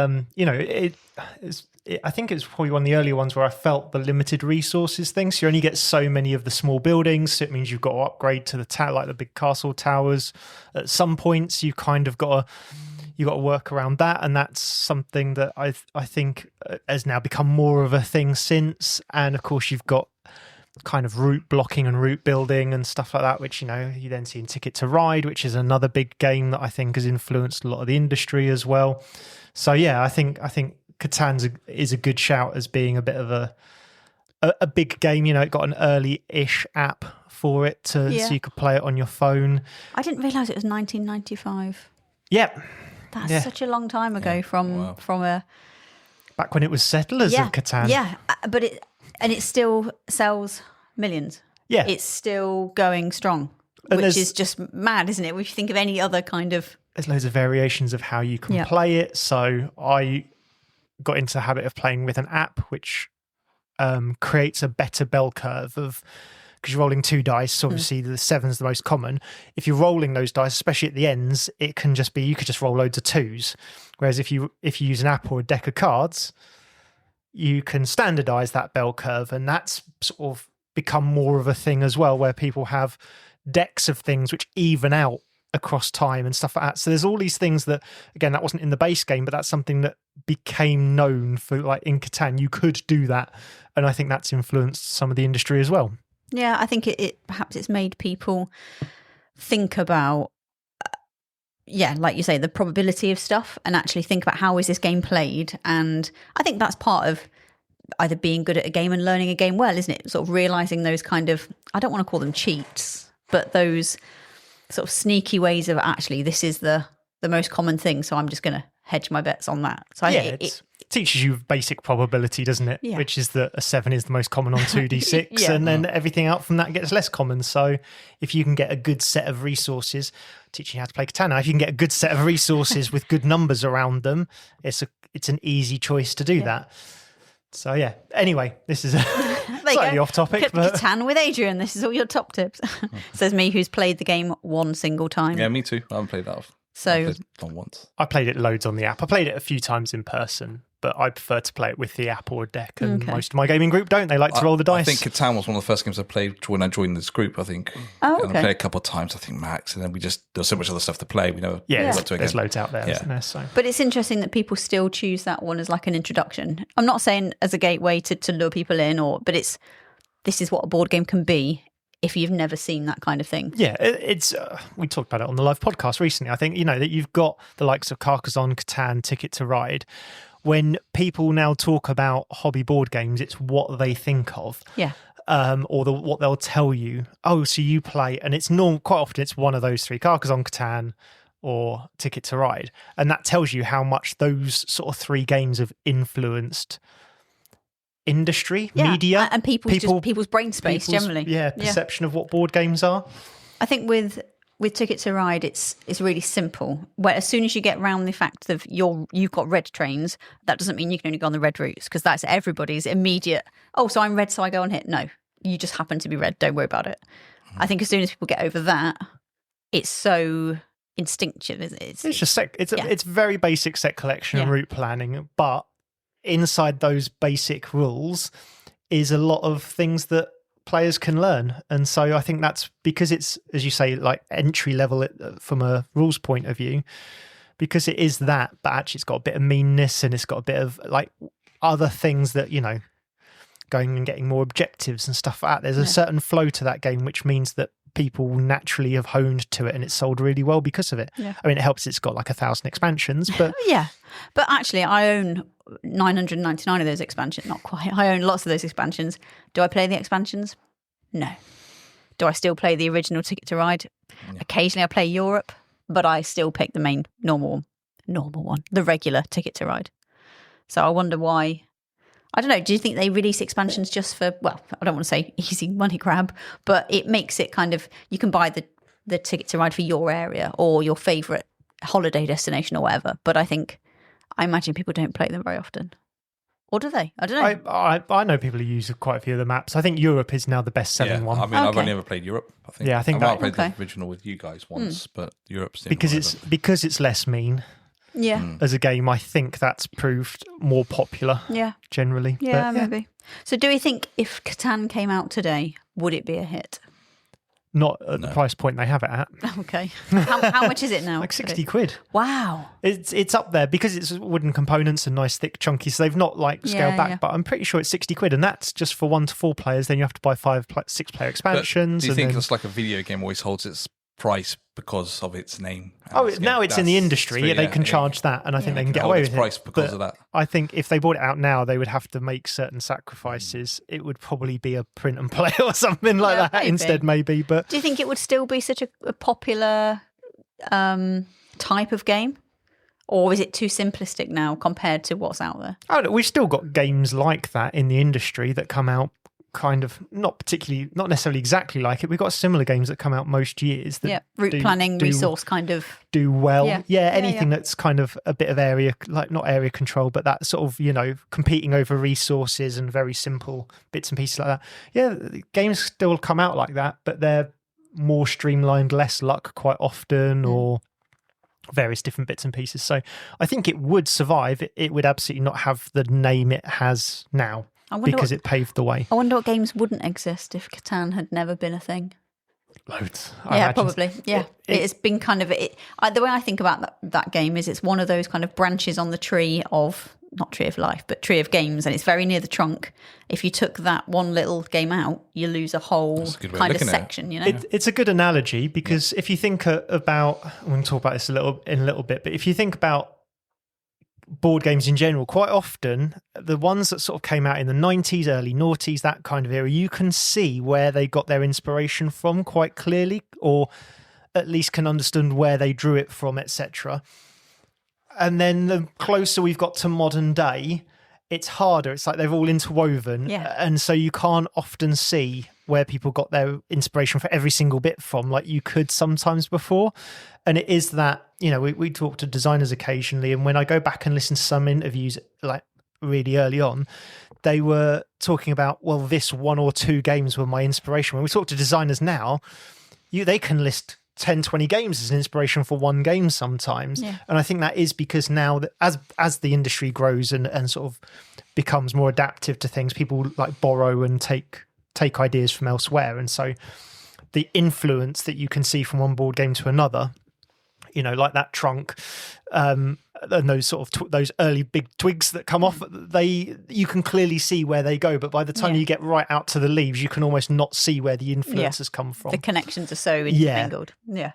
I think it's probably one of the earlier ones where I felt the limited resources thing. So you only get so many of the small buildings. So it means you've got to upgrade to the like the big castle towers. At some points, you kind of got to work around that, and that's something that I think has now become more of a thing since. And of course, you've got kind of route blocking and route building and stuff like that, which you then see in Ticket to Ride, which is another big game that I think has influenced a lot of the industry as well. So yeah, I think Catan is a good shout as being a bit of a big game. It got an early-ish app for it so you could play it on your phone. I didn't realise it was 1995. Yep. That's such a long time ago from a... Back when it was Settlers of Catan. Yeah, but it still sells millions. Yeah. It's still going strong, which is just mad, isn't it? If you think of any other kind of... There's loads of variations of how you can play it. So I got into the habit of playing with an app which creates a better bell curve of... Because you're rolling 2 dice, obviously the 7's the most common. If you're rolling those dice, especially at the ends, it can just be, you could just roll loads of 2s. Whereas if you use an app or a deck of cards, you can standardize that bell curve, and that's sort of become more of a thing as well, where people have decks of things which even out across time and stuff like that. So there's all these things that, again, that wasn't in the base game, but that's something that became known for, like in Catan, you could do that. And I think that's influenced some of the industry as well. Yeah, I think perhaps it's made people think about, like you say, the probability of stuff, and actually think about how is this game played. And I think that's part of either being good at a game and learning a game well, isn't it? Sort of realising those kind of, I don't want to call them cheats, but those sort of sneaky ways of actually this is the most common thing, so I'm just going to hedge my bets on that. So it teaches you basic probability, doesn't it? Yeah. Which is that a 7 is the most common on 2d6 and then everything out from that gets less common. So if you can get a good set of resources, teaching you how to play Catan, if you can get a good set of resources with good numbers around them, it's an easy choice to do that. So yeah, anyway, this is slightly off topic. But Catan with Adrian, this is all your top tips. Says me, who's played the game one single time. Yeah, me too. I haven't played that off. So once. I played it loads on the app. I played it a few times in person, but I prefer to play it with the app or a deck. And most of my gaming group don't. They like to roll the dice. I think Catan was one of the first games I played when I joined this group, I think. Oh, okay. And I played a couple of times, I think, max. And then there was so much other stuff to play. We never got to it again. There's loads out there, isn't there? So. But it's interesting that people still choose that one as like an introduction. I'm not saying as a gateway to lure people in, but this is what a board game can be if you've never seen that kind of thing. Yeah, it's we talked about it on the live podcast recently. I think, that you've got the likes of Carcassonne, Catan, Ticket to Ride. When people now talk about hobby board games, it's what they think of. Yeah. Or what they'll tell you. Oh, so you play, and it's quite often it's one of those 3, Carcassonne, Catan, or Ticket to Ride. And that tells you how much those sort of 3 games have influenced industry, media, and people's brain space generally. Perception of what board games are. I think with Ticket to Ride, it's really simple. Where as soon as you get around the fact that you've got red trains, that doesn't mean you can only go on the red routes, because that's everybody's immediate. Oh, so I'm red, so I go on here. No, you just happen to be red. Don't worry about it. I think as soon as people get over that, it's so instinctive. It's just it's very basic set collection and route planning, but inside those basic rules is a lot of things that players can learn. And so I think that's because it's, as you say, like entry level from a rules point of view, because it is that, but actually it's got a bit of meanness and it's got a bit of like other things that, going and getting more objectives and stuff like that. There's a certain flow to that game, which means that people naturally have honed to it and it's sold really well because of it. I mean, it helps it's got like 1,000 expansions, but but actually I own 999 of those expansions. Not quite. I own lots of those expansions. Do I play the expansions? No. Do I still play the original Ticket to Ride? Occasionally I play Europe, but I still pick the main normal one, the regular Ticket to Ride. So I wonder why. I don't know, do you think they release expansions just for, well, I don't want to say easy money grab, but it makes it kind of, you can buy the Ticket to Ride for your area or your favourite holiday destination or whatever. But I imagine people don't play them very often. Or do they? I don't know. I know people who use quite a few of the maps. I think Europe is now the best-selling one. I mean, I've only ever played Europe, I think. Yeah, I think I played the original with you guys once, but Europe's the because it's less mean. As a game, I think that's proved more popular. Generally. Maybe. So, do we think if Catan came out today, would it be a hit? Not at the price point they have it at. Okay. How much is it now? Like 60 quid. Wow. It's up there because it's wooden components and nice thick chunky, so they've not like scaled back, but I'm pretty sure it's 60 quid, and that's just for 1 to 4 players. Then you have to buy 6-player expansions. But do you think it's like a video game always holds its price because of its name? Now it's in the industry. They can charge that, and I think they can get away with price it. Because of that. I think if they brought it out now, they would have to make certain sacrifices. It would probably be a print and play or something like that maybe. Instead, maybe. But do you think it would still be such a popular type of game? Or is it too simplistic now compared to what's out there? Oh, we've still got games like that in the industry that come out kind of not necessarily exactly like it. We've got similar games that come out most years that route planning, resource kind of do well. Anything that's kind of a bit of area, like not area control, but that sort of, competing over resources and very simple bits and pieces like that. Yeah, games still come out like that, but they're more streamlined, less luck quite often, or various different bits and pieces. So I think it would survive. It would absolutely not have the name it has now. Because it paved the way. I wonder what games wouldn't exist if Catan had never been a thing. Loads. Probably. Yeah. It's been kind of... the way I think about that game is it's one of those kind of branches on the tree of... Not Tree of Life, but Tree of Games, and it's very near the trunk. If you took that one little game out, you lose a whole kind of section, It's a good analogy because if you think about... I'm going to talk about this in a little bit, but if you think about board games in general, quite often the ones that sort of came out in the 90s, early noughties, that kind of era, you can see where they got their inspiration from quite clearly, or at least can understand where they drew it from, etc. And then the closer we've got to modern day, it's harder. It's like they've all interwoven, and so you can't often see where people got their inspiration for every single bit from, like you could sometimes before. And it is that, we talk to designers occasionally, and when I go back and listen to some interviews, like really early on, they were talking about, well, this 1 or 2 games were my inspiration. When we talk to designers now, they can list 10, 20 games as an inspiration for one game sometimes. And I think that is because now that as the industry grows and sort of becomes more adaptive to things, people like borrow and take ideas from elsewhere. And so the influence that you can see from one board game to another, like that trunk, and those sort of those early big twigs that come off, you can clearly see where they go. But by the time you get right out to the leaves, you can almost not see where the influence has come from. The connections are so intermingled. Yeah.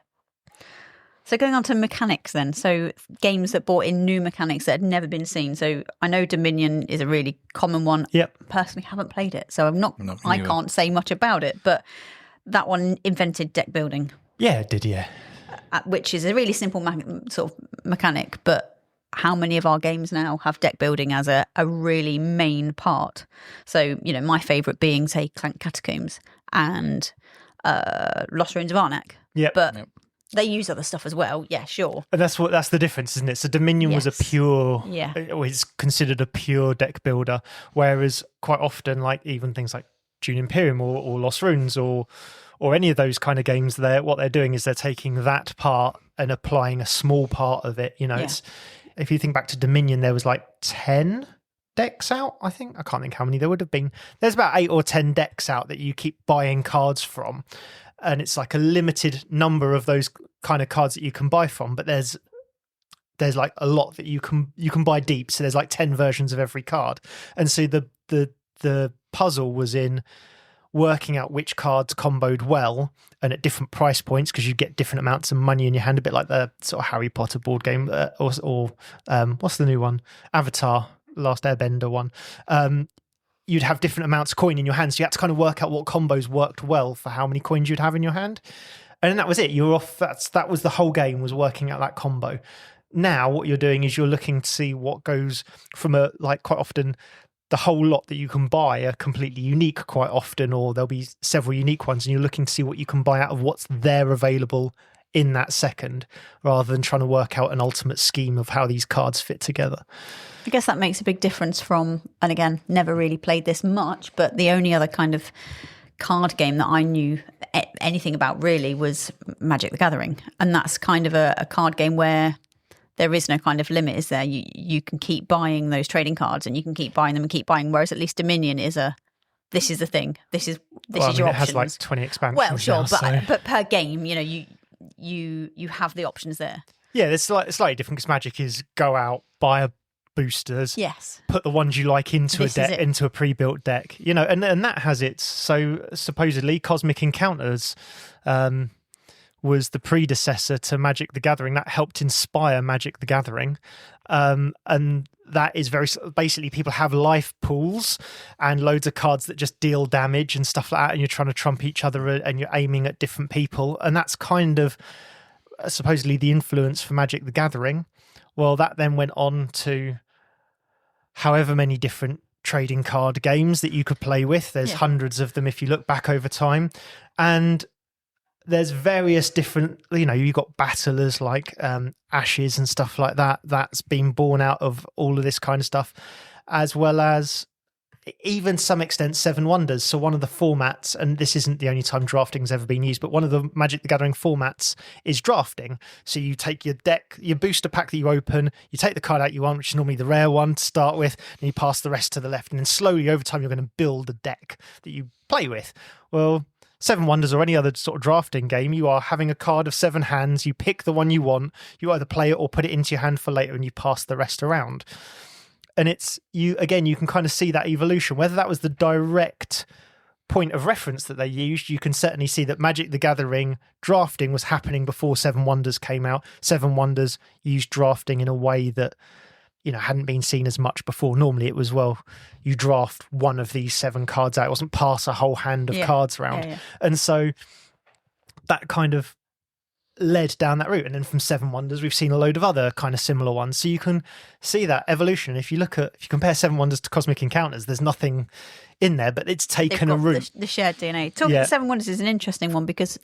So going on to mechanics then. So games that brought in new mechanics that had never been seen. So I know Dominion is a really common one. Yep. Personally haven't played it, so I can't say much about it. But that one invented deck building. Yeah, it did, yeah. Which is a really simple sort of mechanic, but how many of our games now have deck building as a really main part. So, my favourite being, say, Clank Catacombs and Lost Ruins of Arnak. Yeah. But they use other stuff as well. Yeah, sure. And that's the difference, isn't it? So Dominion was a pure, it's considered a pure deck builder, whereas quite often, like even things like Dune Imperium or Lost Runes or any of those kind of games, what they're doing is they're taking that part and applying a small part of it. It's, if you think back to Dominion, there was like 10 decks out, I think. I can't think how many there would have been. There's about 8 or 10 decks out that you keep buying cards from. And it's like a limited number of those kind of cards that you can buy from, but there's like a lot that you can buy deep. So there's like 10 versions of every card. And so the puzzle was in working out which cards comboed well and at different price points, because you get different amounts of money in your hand, a bit like the sort of Harry Potter board game or what's the new one? Avatar, Last Airbender one. You'd have different amounts of coin in your hand. So you had to kind of work out what combos worked well for how many coins you'd have in your hand. And then that was it. You were off. That was the whole game, was working out that combo. Now what you're doing is you're looking to see what goes from quite often the whole lot that you can buy are completely unique quite often, or there'll be several unique ones, and you're looking to see what you can buy out of what's there available in that second, rather than trying to work out an ultimate scheme of how these cards fit together. I guess that makes a big difference from, and again, never really played this much, but the only other kind of card game that I knew anything about really was Magic the Gathering. And that's kind of a card game where there is no kind of limit, is there? You can keep buying those trading cards and you can keep buying them and keep buying, whereas at least Dominion is this is the thing. This is your options. It has like 20 expansions. Well, sure, now, but per game, you have the options there. Yeah, it's slightly different because Magic is go out, buy boosters, yes, put the ones you like into into a pre-built deck, and that has its. So supposedly Cosmic Encounters was the predecessor to Magic the Gathering. That helped inspire Magic the Gathering, and that is basically people have life pools and loads of cards that just deal damage and stuff like that, and you're trying to trump each other and you're aiming at different people, and that's kind of supposedly the influence for Magic the Gathering. Well, that then went on to however many different trading card games that you could play with. There's hundreds of them if you look back over time. And there's various different, you've got battlers like Ashes and stuff like that. That's been born out of all of this kind of stuff, as well as even some extent Seven Wonders. So one of the formats, and this isn't the only time drafting's ever been used, but one of the Magic the Gathering formats is drafting. So you take your deck, your booster pack that you open, you take the card out you want, which is normally the rare one to start with, and you pass the rest to the left, and then slowly over time you're going to build a deck that you play with. Well, Seven Wonders or any other sort of drafting game, you are having a card of 7 hands, you pick the one you want, you either play it or put it into your hand for later, and you pass the rest around. And it's you can kind of see that evolution. Whether that was the direct point of reference that they used, you can certainly see that Magic the Gathering drafting was happening before Seven Wonders came out. Seven Wonders used drafting in a way that hadn't been seen as much before. Normally it was, you draft one of these 7 cards out. It wasn't pass a whole hand of cards around. Yeah. And so that kind of led down that route, and then from Seven Wonders we've seen a load of other kind of similar ones, so you can see that evolution. If you compare Seven Wonders to Cosmic Encounters, there's nothing in there, but it's taken a route. The shared DNA. Talking Seven Wonders is an interesting one because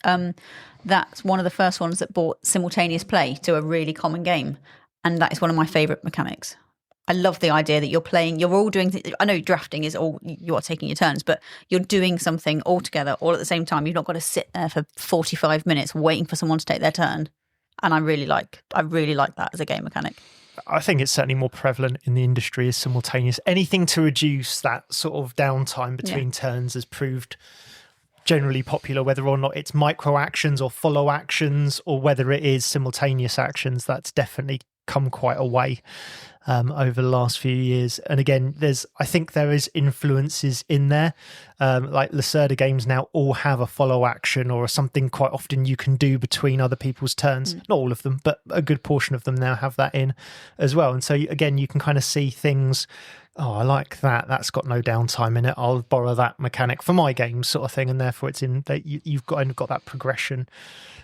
that's one of the first ones that brought simultaneous play to a really common game, and that is one of my favourite mechanics. I love the idea that you're all doing, I know drafting is all, you are taking your turns, but you're doing something all together, all at the same time. You've not got to sit there for 45 minutes waiting for someone to take their turn. And I really like that as a game mechanic. I think it's certainly more prevalent in the industry as simultaneous. Anything to reduce that sort of downtime between turns has proved generally popular, whether or not it's micro actions or follow actions, or whether it is simultaneous actions. That's definitely come quite a way over the last few years. And again, I think there is influences in there. Like Lacerda games now all have a follow action or something quite often you can do between other people's turns. Not all of them, but a good portion of them now have that in as well. And so again, you can kind of see things, I like that. That's got no downtime in it. I'll borrow that mechanic for my game, sort of thing. And therefore it's in that you've got that progression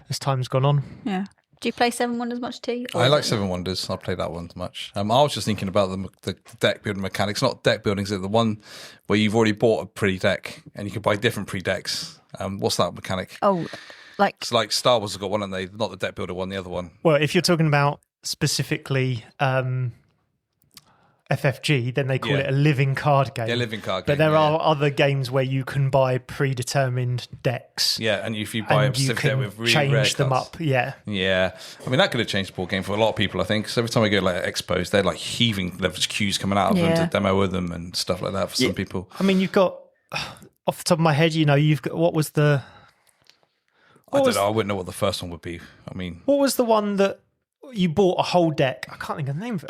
as time's gone on. Yeah. Do you play Seven Wonders much too? I like Seven Wonders. I play that one much. I was just thinking about the deck building mechanics. Not deck building, is it? The one where you've already bought a pre-deck and you can buy different pre-decks. What's that mechanic? Oh, it's like Star Wars has got one, and not the deck builder one, the other one. Well, if you're talking about specifically FFG, then they call it a living card game. Yeah, living card game. But there are other games where you can buy predetermined decks. Yeah, and if you buy a specific deck with really change rare them cards. up. Yeah. Yeah. I mean, that could have changed the board game for a lot of people, I think. So every time I go like expos, they're like heaving. There's queues coming out of them to demo with them and stuff like that for some people. I mean, you've got, off the top of my head, you've got, what was the... I don't know. I wouldn't know what the first one would be. I mean... What was the one that you bought a whole deck? I can't think of the name of it.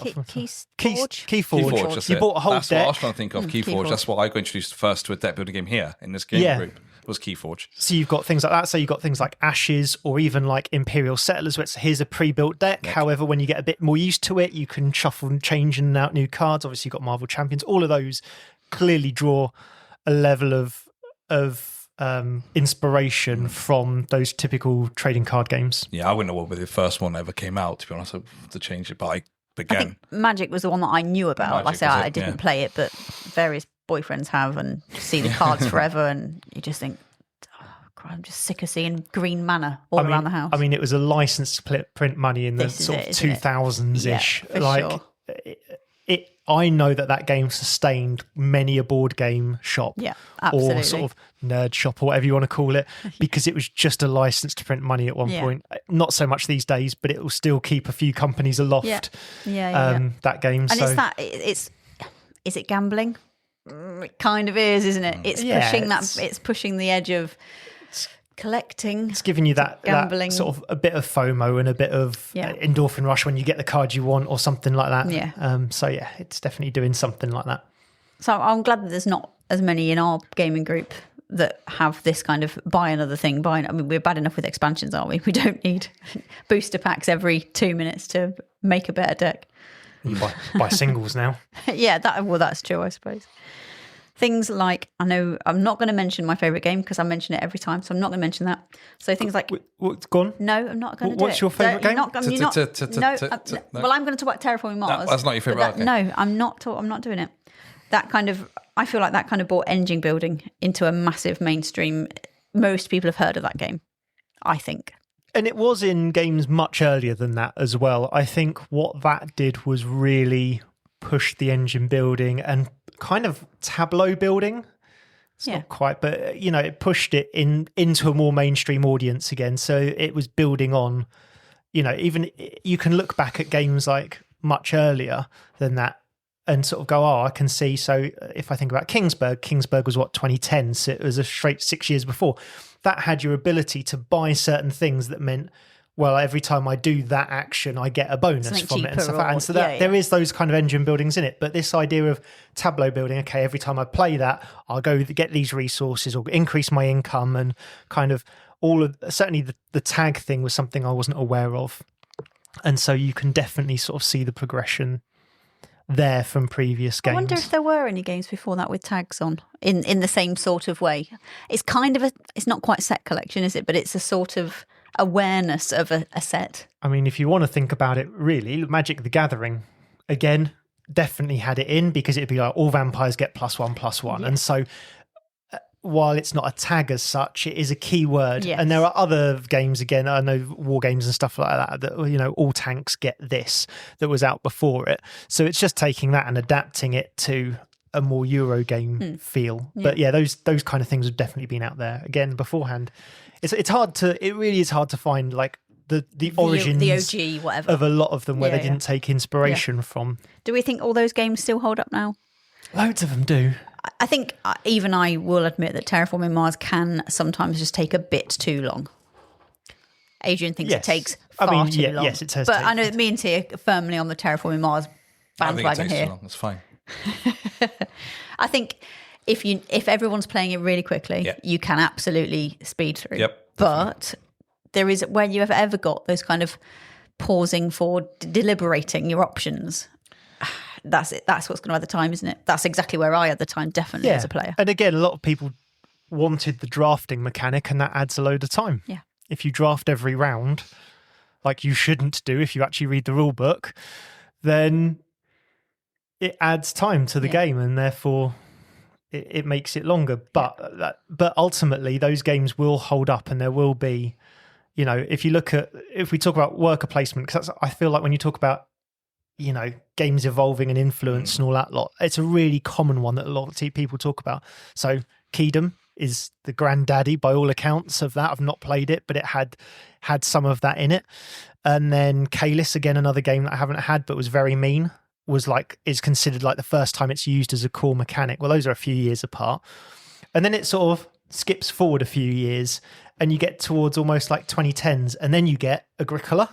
Keyforge. You bought a whole deck. That's what I was trying to think of, Keyforge. That's what I got introduced first to a deck building game here in this game group. Was Keyforge. So you've got things like that. So you've got things like Ashes or even like Imperial Settlers, where it's here's a pre-built deck. However, when you get a bit more used to it, you can shuffle and change in and out new cards. Obviously, you've got Marvel Champions. All of those clearly draw a level of inspiration from those typical trading card games. Yeah, I wouldn't know what the first one ever came out, to be honest, to change it. But again, I think Magic was the one that I knew about. Like I say, I didn't play it, but various boyfriends have, and see the cards forever, and you just think, oh, God, I'm just sick of seeing green mana all around the house. I mean, it was a license to print money in the sort of 2000s-ish. Sure. I know that game sustained many a board game shop or sort of nerd shop or whatever you want to call it, because it was just a license to print money at one point. Not so much these days, but it will still keep a few companies aloft. That game. And is it gambling? It kind of is, isn't it? It's pushing the edge of collecting. It's giving you that sort of a bit of FOMO and a bit of endorphin rush when you get the card you want or something like that. It's definitely doing something like that. So I'm glad that there's not as many in our gaming group that have this kind of buy another thing. I mean, we're bad enough with expansions, aren't we? We don't need booster packs every 2 minutes to make a better deck. You buy singles now. That's true, I suppose. Things like, I know I'm not going to mention my favourite game because I mention it every time, so I'm not going to mention that. So things like... What's gone? No, I'm not going to do it. What's your favourite game? Well, I'm going to talk about Terraforming Mars. That's not your favourite game. No, I'm not doing it. I feel like that kind of brought engine building into a massive mainstream. Most people have heard of that game, I think. And it was in games much earlier than that as well. I think what that did was really push the engine building and kind of tableau building. It's not quite, but it pushed it into a more mainstream audience again. So it was building on, even you can look back at games like much earlier than that and sort of go, I can see. So if I think about Kingsburg was 2010, so it was a straight 6 years before. That had your ability to buy certain things that meant, well, every time I do that action, I get a bonus from it and stuff like that. And so there is those kind of engine buildings in it. But this idea of tableau building, okay, every time I play that, I'll go get these resources or increase my income, and kind of certainly the tag thing was something I wasn't aware of. And so you can definitely sort of see the progression there from previous games. I wonder if there were any games before that with tags on in the same sort of way. It's kind of it's not quite set collection, is it? But it's a sort of awareness of a set. I mean, if you want to think about it, really, Magic the Gathering, again, definitely had it in, because it'd be like all vampires get +1/+1. And so while it's not a tag as such, it is a keyword. Yes. And there are other games, again, I know war games and stuff like that, all tanks get this, that was out before it. So it's just taking that and adapting it to a more Euro game feel. But those kind of things have definitely been out there again beforehand. It really is hard to find like the origins, the OG, whatever, of a lot of them where they didn't take inspiration from. Do we think all those games still hold up now? Loads of them do. I think even I will admit that Terraforming Mars can sometimes just take a bit too long. Adrian thinks it takes far too long. Yes, it says. But I know that me and Tia are firmly on the Terraforming Mars bandwagon here. Too long. That's fine. I think if everyone's playing it really quickly, you can absolutely speed through. Yep. But there is, when you have ever got those kind of pausing for deliberating your options, that's it. That's what's going to have the time, isn't it? That's exactly where I had the time, definitely, as a player. And again, a lot of people wanted the drafting mechanic, and that adds a load of time. Yeah. If you draft every round, like you shouldn't do if you actually read the rule book, then it adds time to the game, and therefore it makes it longer. But ultimately, those games will hold up, and there will be, if we talk about worker placement, because I feel like when you talk about, games evolving and influence and all that lot, it's a really common one that a lot of people talk about. So Kingdom is the granddaddy by all accounts of that. I've not played it, but it had some of that in it. And then Caelus, again, another game that I haven't had but was very mean, is considered like the first time it's used as a core mechanic. Well, those are a few years apart. And then it sort of skips forward a few years and you get towards almost like 2010s, and then you get Agricola,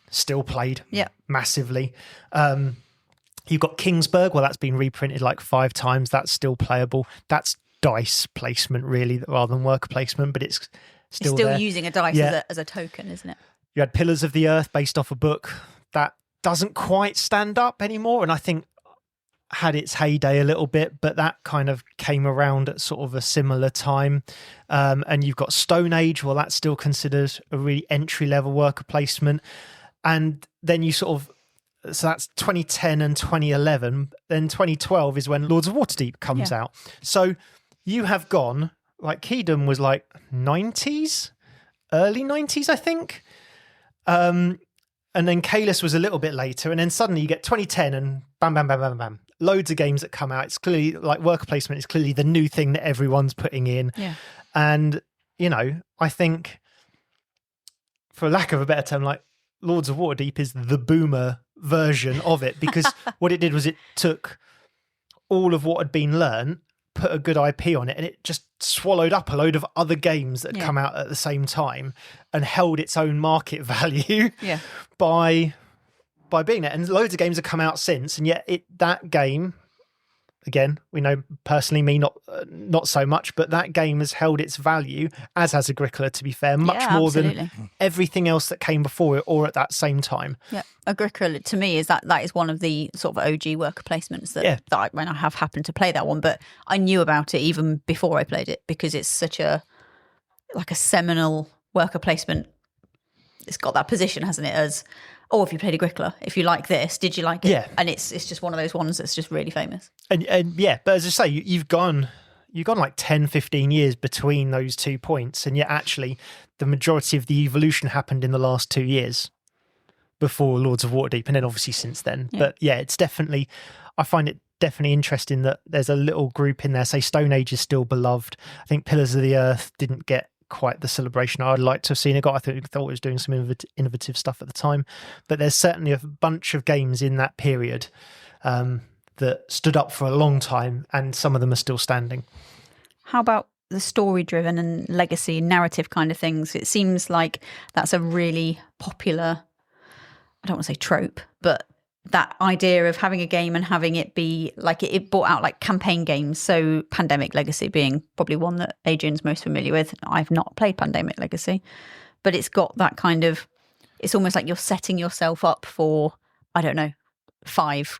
still played massively. You've got Kingsburg. Well, that's been reprinted like 5 times. That's still playable. That's dice placement really rather than worker placement, but it's still there. Using a dice as a token, isn't it? You had Pillars of the Earth based off a book that doesn't quite stand up anymore, and I think had its heyday a little bit, but that kind of came around at sort of a similar time. And you've got Stone Age. Well, that's still considered a really entry-level worker placement. And then you so that's 2010 and 2011. Then 2012 is when Lords of Waterdeep comes out. So you have gone, like Kingdom was like 90s, early 90s, I think. And then Caelus was a little bit later. And then suddenly you get 2010 and bam, bam, bam, bam, bam. Loads of games that come out. It's clearly like worker placement is clearly the new thing that everyone's putting in. Yeah. And, I think, for lack of a better term, like Lords of Waterdeep is the boomer version of it, because what it did was it took all of what had been learned, put a good IP on it, and it just swallowed up a load of other games that had come out at the same time and held its own market value by being there. And loads of games have come out since, and yet that game, again, we know personally, me not so much, but that game has held its value, as has Agricola, to be fair, much more than everything else that came before it or at that same time. Yeah, Agricola to me is that is one of the sort of OG worker placements that I have happened to play that one, but I knew about it even before I played it because it's such a seminal worker placement. It's got that position, hasn't it, as if you played Agricola, if you like this, did you like it? Yeah. And it's just one of those ones that's just really famous. And but as I say, you've gone like 10, 15 years between those 2 points, and yet actually the majority of the evolution happened in the last 2 years before Lords of Waterdeep, and then obviously since then. Yeah. But it's definitely, I find it definitely interesting that there's a little group in there. Say Stone Age is still beloved. I think Pillars of the Earth didn't get quite the celebration I'd like to have seen it got. I thought it was doing some innovative stuff at the time, but there's certainly a bunch of games in that period that stood up for a long time, and some of them are still standing. How about the story-driven and legacy narrative kind of things? It seems like that's a really popular, I don't want to say trope, but that idea of having a game and having it be like it brought out like campaign games. So Pandemic Legacy being probably one that Adrian's most familiar with. I've not played Pandemic Legacy, but it's got that kind of, it's almost like you're setting yourself up for, I don't know, 5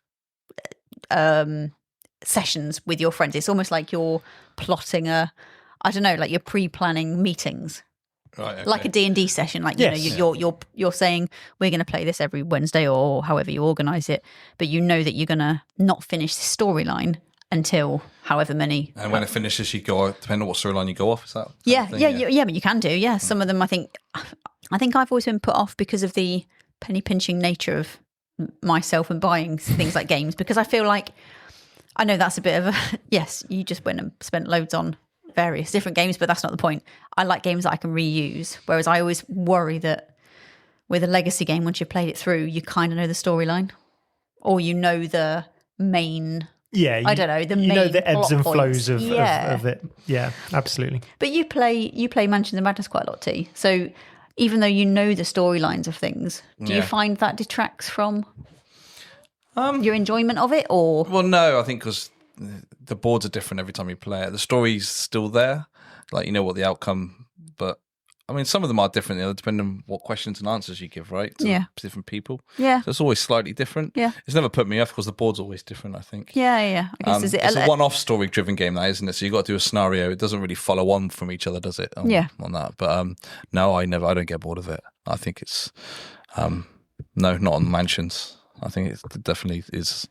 sessions with your friends. It's almost like you're plotting like you're pre-planning meetings. Right, okay. Like a D&D session, like you're saying we're going to play this every Wednesday or however you organise it, but you know that you're going to not finish the storyline until however many. And when it finishes, you go, depending on what storyline you go off. Is that? But you can do. Yeah, some of them I think I've always been put off because of the penny pinching nature of myself and buying things like games, because I feel like I know that's a bit of a yes. You just went and spent loads on various different games, but that's not the point. I like games that I can reuse, whereas I always worry that with a legacy game, once you've played it through, you kind of know the storyline, or you know the main I don't know, the ebbs and flows points. of it. Yeah, absolutely. But you play Mansions of Madness quite a lot, T. So even though you know the storylines of things, do you find that detracts from your enjoyment of it, or? Well, no, I think because the boards are different every time you play it. The story's still there, like you know what the outcome, but I mean, some of them are different, depending on what questions and answers you give, right? To different people. Yeah. So it's always slightly different. Yeah. It's never put me off because the board's always different, I think. Yeah. I guess it's a one-off story-driven game, that, isn't it? So you've got to do a scenario. It doesn't really follow on from each other, does it? On that. But no, I don't get bored of it. I think it's, no, not on mansions. I think it definitely is.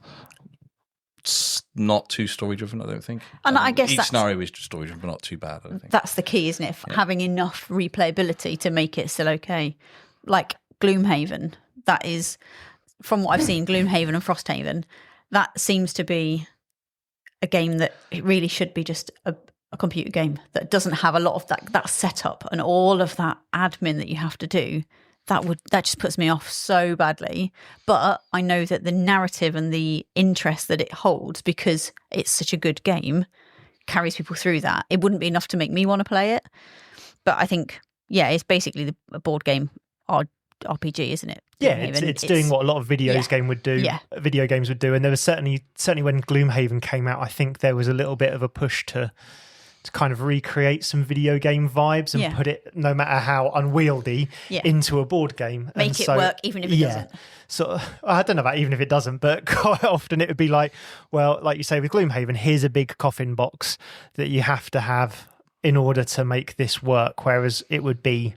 It's not too story driven, I don't think. And I guess each scenario is story driven, but not too bad, I don't think. That's the key, isn't it? Having enough replayability to make it still okay. Like Gloomhaven, that is, from what I've seen, Gloomhaven and Frosthaven, that seems to be a game that it really should be just a computer game that doesn't have a lot of that setup and all of that admin that you have to do. That just puts me off so badly. But I know that the narrative and the interest that it holds, because it's such a good game, carries people through that. It wouldn't be enough to make me want to play it. But I think, it's basically a board game RPG, isn't it? Yeah, it's doing what a lot of video games would do. And there was certainly when Gloomhaven came out, I think there was a little bit of a push to kind of recreate some video game vibes and put it, no matter how unwieldy, into a board game. Make it work even if it doesn't. So I don't know about even if it doesn't, but quite often it would be like, well, like you say with Gloomhaven, here's a big coffin box that you have to have in order to make this work, whereas it would be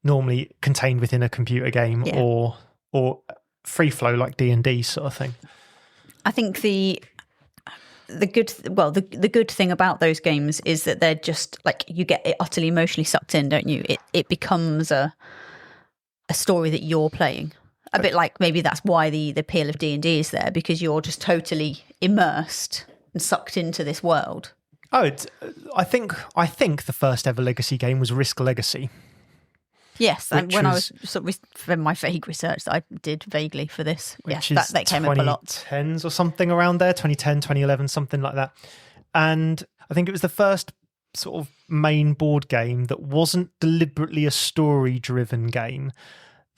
normally contained within a computer game or free flow like D&D sort of thing. I think the good thing about those games is that they're just like, you get utterly emotionally sucked in, don't you? It becomes a story that you're playing. A bit like maybe that's why the appeal of D&D is there, because you're just totally immersed and sucked into this world. Oh, I think the first ever Legacy game was Risk Legacy. Yes, and when I was from my vague research that I did vaguely for this, that came up a lot. 2010s or something around there, 2010, 2011, something like that. And I think it was the first sort of main board game that wasn't deliberately a story-driven game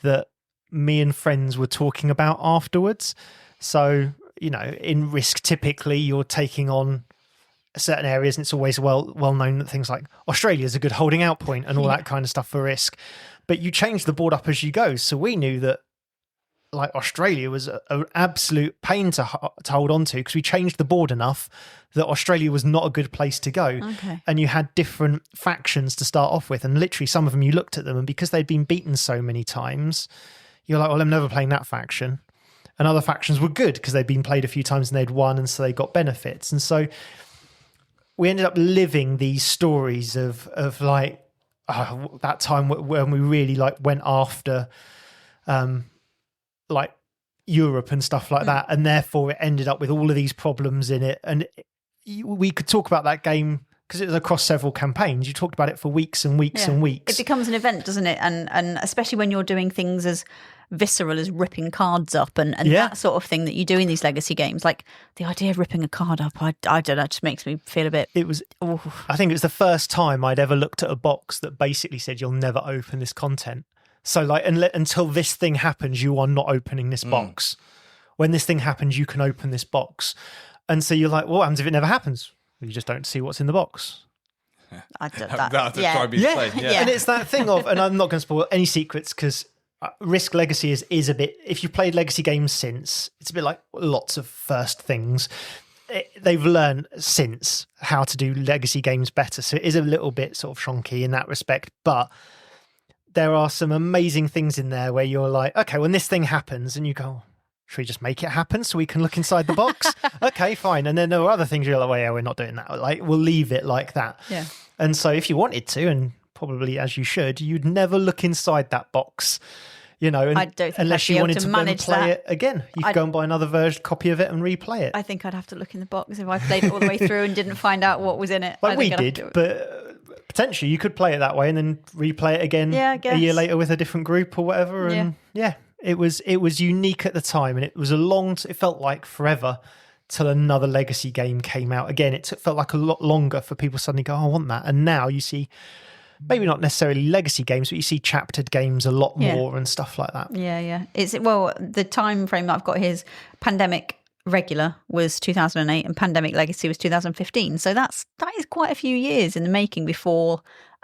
that me and friends were talking about afterwards. So, in Risk, typically you're taking on certain areas, and it's always well known that things like Australia is a good holding out point and all that kind of stuff for Risk. But you change the board up as you go. So we knew that like Australia was an absolute pain to hold on to, because we changed the board enough that Australia was not a good place to go. Okay. And you had different factions to start off with. And literally some of them, you looked at them, and because they'd been beaten so many times, you're like, well, I'm never playing that faction. And other factions were good because they'd been played a few times and they'd won, and so they got benefits. And so we ended up living these stories of like that time when we really like went after like Europe and stuff like that, and therefore it ended up with all of these problems in it. And we could talk about that game because it was across several campaigns. You talked about it for weeks and weeks and weeks. It becomes an event, doesn't it? And especially when you're doing things as visceral as ripping cards up and that sort of thing that you do in these legacy games. Like the idea of ripping a card up, I don't know, it just makes me feel a bit... I think it was the first time I'd ever looked at a box that basically said, you'll never open this content. So like, until this thing happens, you are not opening this box. When this thing happens, you can open this box. And so you're like, well, what happens if it never happens? Well, you just don't see what's in the box. And it's that thing of, and I'm not going to spoil any secrets because Risk Legacy is a bit, if you've played legacy games since, it's a bit like lots of first things. They've learned since how to do legacy games better. So it is a little bit sort of shonky in that respect, but there are some amazing things in there where you're like, okay, when this thing happens, and you go, should we just make it happen so we can look inside the box? Okay, fine. And then there are other things you're like, well, yeah, we're not doing that. Like, we'll leave it like that. Yeah. And so if you wanted to, and probably as you should, you'd never look inside that box, and I don't think unless you wanted to manage play it again. You could go and buy another copy of it and replay it. I think I'd have to look in the box if I played it all the way through and didn't find out what was in it. Like we did, but potentially you could play it that way and then replay it again a year later with a different group or whatever. And it was unique at the time, and it was it felt like forever till another legacy game came out. Again, it felt like a lot longer for people suddenly go, oh, I want that. And now you see, maybe not necessarily legacy games, but you see chaptered games a lot more and stuff like that. Yeah. The time frame that I've got here is Pandemic Regular was 2008 and Pandemic Legacy was 2015. So that is quite a few years in the making before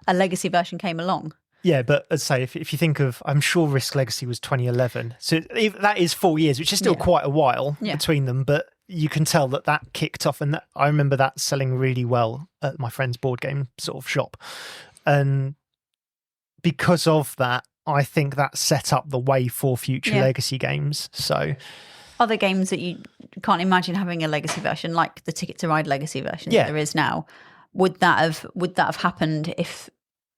a legacy version came along. Yeah, but as I say, if you think of, I'm sure Risk Legacy was 2011. So that is 4 years, which is still quite a while between them. But you can tell that kicked off. And I remember that selling really well at my friend's board game sort of shop. And because of that, I think that set up the way for future Legacy games. So other games that you can't imagine having a Legacy version, like the Ticket to Ride Legacy version that there is now, would that have happened if,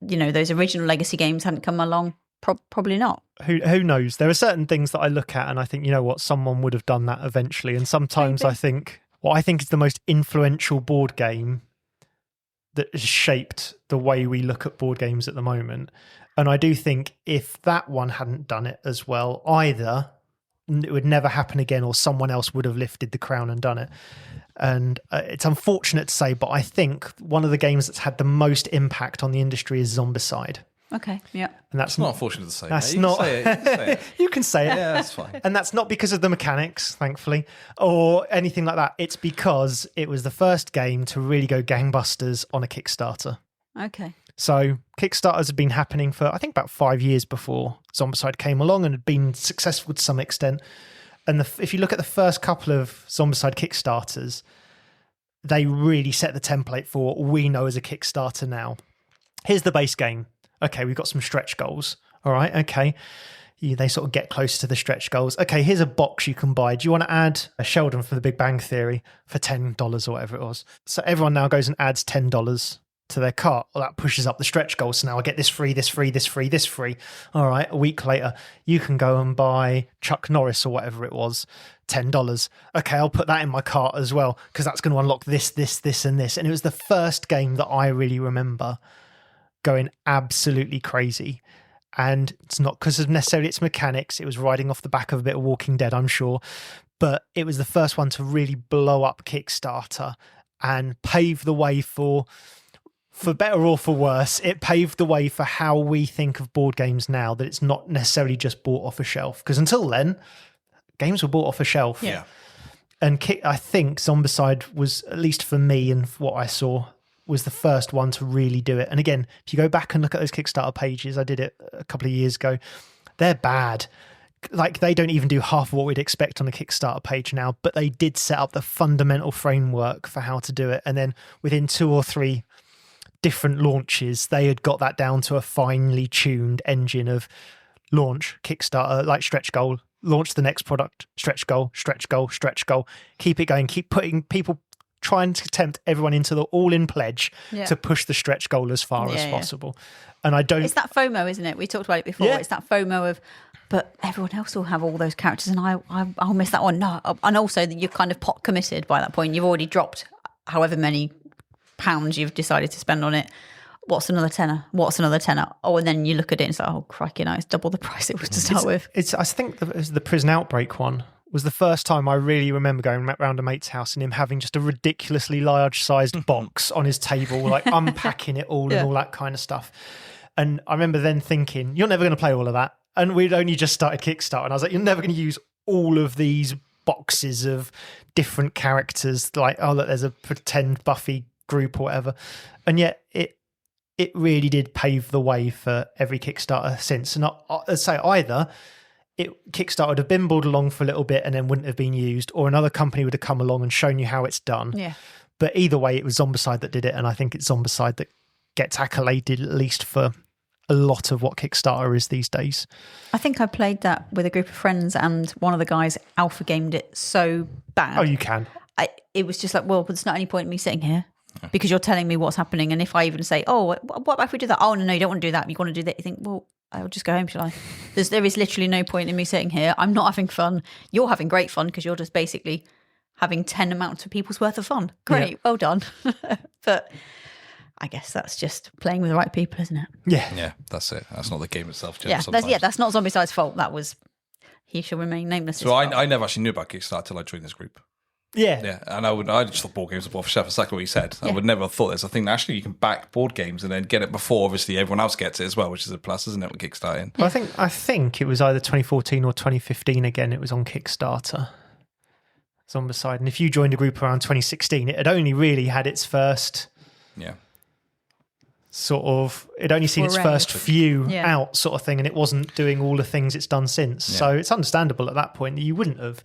you know, those original Legacy games hadn't come along? Probably not. Who knows? There are certain things that I look at and I think, you know what, someone would have done that eventually. And sometimes I think what I think is the most influential board game that has shaped the way we look at board games at the moment. And I do think if that one hadn't done it as well, either it would never happen again or someone else would have lifted the crown and done it. And it's unfortunate to say, but I think one of the games that's had the most impact on the industry is Zombicide. Okay, yeah. And that's not unfortunate to say. That's you not. Can say it. You can say it. Yeah, that's fine. And that's not because of the mechanics, thankfully, or anything like that. It's because it was the first game to really go gangbusters on a Kickstarter. Okay. So Kickstarters had been happening for, I think, about 5 years before Zombicide came along and had been successful to some extent. And if you look at the first couple of Zombicide Kickstarters, they really set the template for what we know as a Kickstarter now. Here's the base game. Okay, we've got some stretch goals. All right, okay. They sort of get close to the stretch goals. Okay, here's a box you can buy. Do you want to add a Sheldon for the Big Bang Theory for $10 or whatever it was? So everyone now goes and adds $10 to their cart. Well, that pushes up the stretch goal. So now I get this free, this free, this free, this free. All right, a week later, you can go and buy Chuck Norris or whatever it was, $10. Okay, I'll put that in my cart as well because that's going to unlock this, this, this, and this. And it was the first game that I really remember going absolutely crazy. And it's not because of necessarily its mechanics. It was riding off the back of a bit of Walking Dead, I'm sure. But it was the first one to really blow up Kickstarter and pave the way for better or for worse, it paved the way for how we think of board games now, that it's not necessarily just bought off a shelf. Because until then, games were bought off a shelf. Yeah. And I think Zombicide was, at least for me and what I saw, was the first one to really do it. And again, if you go back and look at those Kickstarter pages, I did it a couple of years ago, they're bad. Like, they don't even do half of what we'd expect on a Kickstarter page now, but they did set up the fundamental framework for how to do it. And then within 2 or 3 different launches, they had got that down to a finely tuned engine of launch, Kickstarter, like stretch goal, launch the next product, stretch goal, stretch goal, stretch goal, keep it going, keep putting people, trying to tempt everyone into the all-in pledge to push the stretch goal as far as possible. And I don't... It's that FOMO, isn't it? We talked about it before. It's that FOMO of, but everyone else will have all those characters and I'll miss that one. No. And also that you're kind of pot committed by that point. You've already dropped however many pounds you've decided to spend on it. What's another tenner? What's another tenner? Oh, and then you look at it and it's like, oh, crikey, no, it's double the price it was to start with. I think the Prison Outbreak one was the first time I really remember going around a mate's house and him having just a ridiculously large-sized box on his table, like unpacking it all and all that kind of stuff. And I remember then thinking, you're never going to play all of that. And we'd only just started Kickstarter. And I was like, you're never going to use all of these boxes of different characters. Like, oh, look, there's a pretend Buffy group or whatever. And yet it really did pave the way for every Kickstarter since. And I'd say either Kickstarter would have bimbled along for a little bit and then wouldn't have been used, or another company would have come along and shown you how it's done. Yeah. But either way, it was Zombicide that did it, and I think it's Zombicide that gets accoladed, at least for a lot of what Kickstarter is these days. I think I played that with a group of friends, and one of the guys alpha gamed it so bad. Oh, you can. It was just like, well, there's not any point in me sitting here because you're telling me what's happening. And if I even say, oh, what if we do that? Oh, no, you don't want to do that. You want to do that. You think, well, I'll just go home, shall I? There is literally no point in me sitting here. I'm not having fun. You're having great fun because you're just basically having 10 amounts of people's worth of fun. Great, well done. But I guess that's just playing with the right people, isn't it? Yeah, that's it. That's not the game itself. That's not Zombicide's fault. That was he shall remain nameless. So I never actually knew about Kickstarter till I joined this group. Yeah, and I just thought board games were bought for shelf. Exactly what you said. I would never have thought there's a thing that actually you can back board games and then get it before obviously everyone else gets it as well, which is a plus, isn't it? With Kickstarting. Well, I think it was either 2014 or 2015. Again, it was on Kickstarter. Zombicide, and if you joined a group around 2016, it had only really had its first sort of, it only seen its first few out sort of thing, and it wasn't doing all the things it's done since. So it's understandable at that point that you wouldn't have.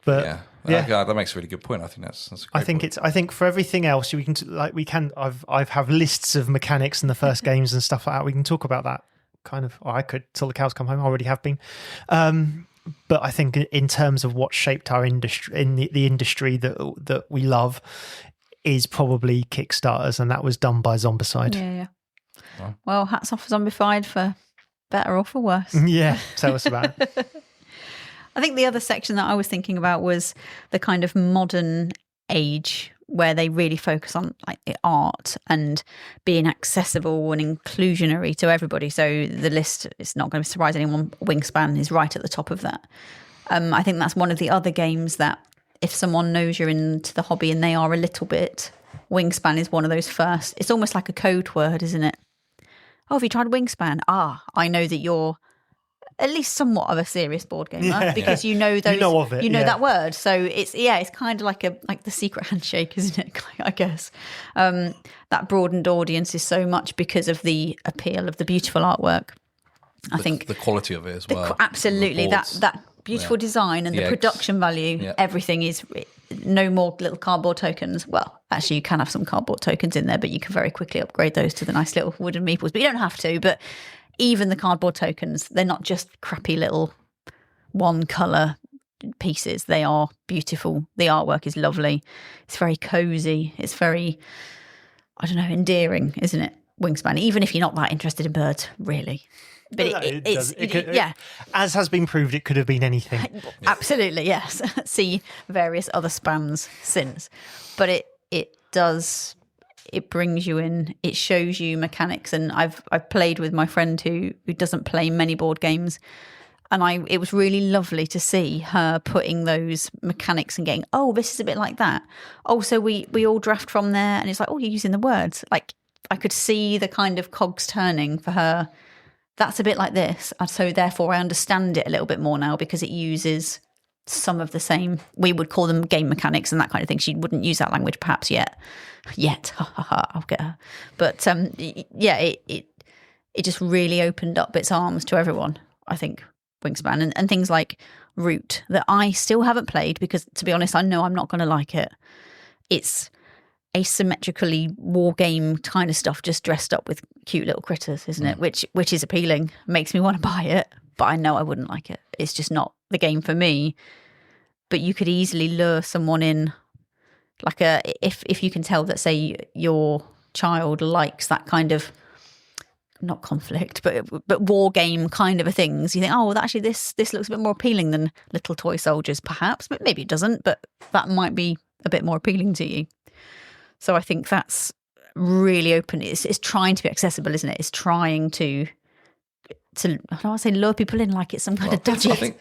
But that makes a really good point. I think that's a great point. I think for everything else I've have lists of mechanics in the first games and stuff like that. We can talk about that kind of, or I could till the cows come home. I already have been. But I think in terms of what shaped our industry, in the industry that we love, is probably Kickstarters, and that was done by Zombicide. Yeah. Well, hats off for Zombicide for better or for worse. Yeah, tell us about it. I think the other section that I was thinking about was the kind of modern age where they really focus on like the art and being accessible and inclusionary to everybody. So the list, it's not going to surprise anyone, Wingspan is right at the top of that. I think that's one of the other games that if someone knows you're into the hobby and they are a little bit, Wingspan is one of those first. It's almost like a code word, isn't it? Oh, have you tried Wingspan? I know that you're at least somewhat of a serious board gamer because you know those, you know that word. So it's kind of like the secret handshake, isn't it? I guess that broadened audience is so much because of the appeal of the beautiful artwork. I think the quality of it as well. Absolutely, that beautiful design and the production value. Yeah. Everything is no more little cardboard tokens. Well, actually, you can have some cardboard tokens in there, but you can very quickly upgrade those to the nice little wooden meeples. But you don't have to. But even the cardboard tokens, they're not just crappy little one colour pieces. They are beautiful. The artwork is lovely. It's very cosy. It's very, I don't know, endearing, isn't it? Wingspan, even if you're not that interested in birds, really. But as has been proved, it could have been anything. Absolutely, yes. See various other spans since. But it does... It brings you in, it shows you mechanics, and I've played with my friend who doesn't play many board games, and it was really lovely to see her putting those mechanics and getting, oh, this is a bit like that. Oh, so we all draft from there, and it's like, oh, you're using the words. Like I could see the kind of cogs turning for her. That's a bit like this, and so therefore I understand it a little bit more now because it uses some of the same, we would call them game mechanics and that kind of thing. She wouldn't use that language perhaps yet. I'll get her. But it just really opened up its arms to everyone, I think, Wingspan. And things like Root that I still haven't played because, to be honest, I know I'm not going to like it. It's asymmetrically war game kind of stuff, just dressed up with cute little critters, isn't it? Which is appealing, makes me want to buy it, but I know I wouldn't like it. It's just not the game for me. But you could easily lure someone in, like if you can tell that, say, your child likes that kind of, not conflict, but war game kind of a things. You think, oh, well, actually this looks a bit more appealing than little toy soldiers, perhaps. But maybe it doesn't. But that might be a bit more appealing to you. So I think that's really open. It's trying to be accessible, isn't it? It's trying to I don't want to say lure people in like it's some kind of dodgy.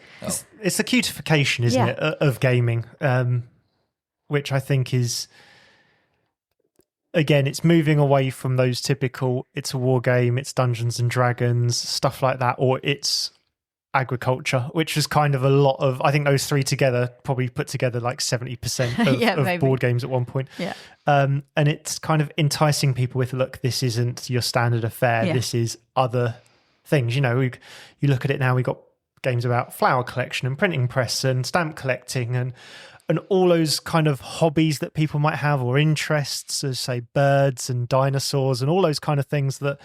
It's the cutification, isn't it, of gaming, which I think is, again, it's moving away from those typical, it's a war game, it's Dungeons and Dragons, stuff like that, or it's agriculture, which is kind of a lot of, I think those three together probably put together like 70% of board games at one point. Yeah. And it's kind of enticing people with, look, this isn't your standard affair, this is other things. You know, you look at it now, we've got games about flower collection and printing press and stamp collecting and all those kind of hobbies that people might have, or interests, as say birds and dinosaurs and all those kind of things that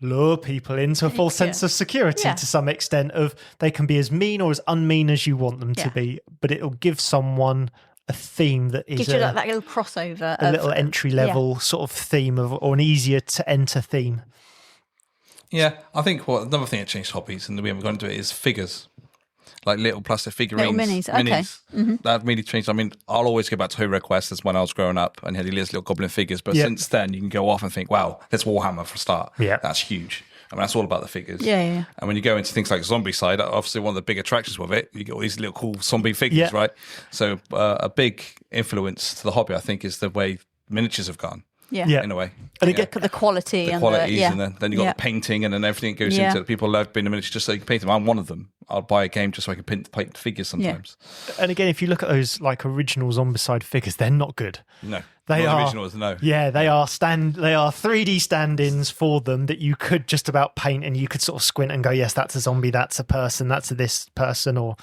lure people into a false sense of security to some extent, of they can be as mean or as unmean as you want them to be, but it'll give someone a theme that is gives you that little crossover, a little entry level sort of theme or an easier to enter theme. Yeah, I think another thing that changed hobbies, and we haven't gone into it, is figures. Like little plastic figurines. Little minis, okay. Mm-hmm. That really changed. I mean, I'll always go back to Hero Quest as when I was growing up and had these little goblin figures. But since then, you can go off and think, wow, there's Warhammer for a start. Yeah. That's huge. I mean, that's all about the figures. Yeah. And when you go into things like Zombicide, obviously one of the big attractions with it, you get all these little cool zombie figures, right? So a big influence to the hobby, I think, is the way miniatures have gone. in a way. And again, the quality and qualities, and then you got the painting, and then everything goes into it. People love being a miniature just so you can paint them. I'm one of them. I'll buy a game just so I can paint figures sometimes. And again, if you look at those like original Zombicide figures, they're not good. No, they are originals. No, they are 3D stand-ins for them that you could just about paint, and you could sort of squint and go, yes, that's a zombie, that's a person, that's this person, or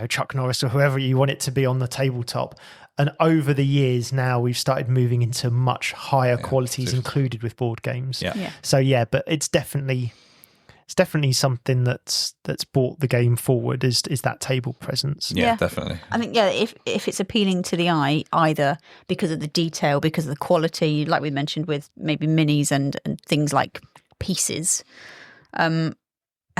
Chuck Norris or whoever you want it to be on the tabletop. And over the years now, we've started moving into much higher qualities included with board games. So but it's definitely something that's brought the game forward is that table presence. Yeah, definitely. I think if it's appealing to the eye, either because of the detail, because of the quality, like we mentioned with maybe minis and things like pieces, I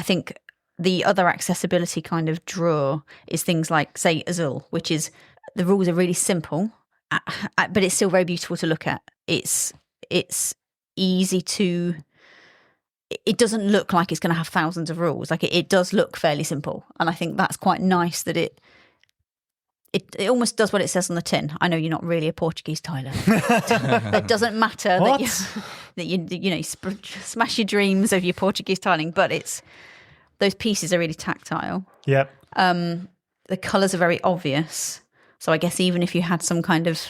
think the other accessibility kind of draw is things like, say, Azul, which is the rules are really simple, but it's still very beautiful to look at. It's easy to. It doesn't look like it's going to have thousands of rules. Like it does look fairly simple, and I think that's quite nice that it almost does what it says on the tin. I know you're not really a Portuguese tiler. It doesn't matter that you smash your dreams of your Portuguese tiling, but those pieces are really tactile. Yep. The colours are very obvious. So I guess even if you had some kind of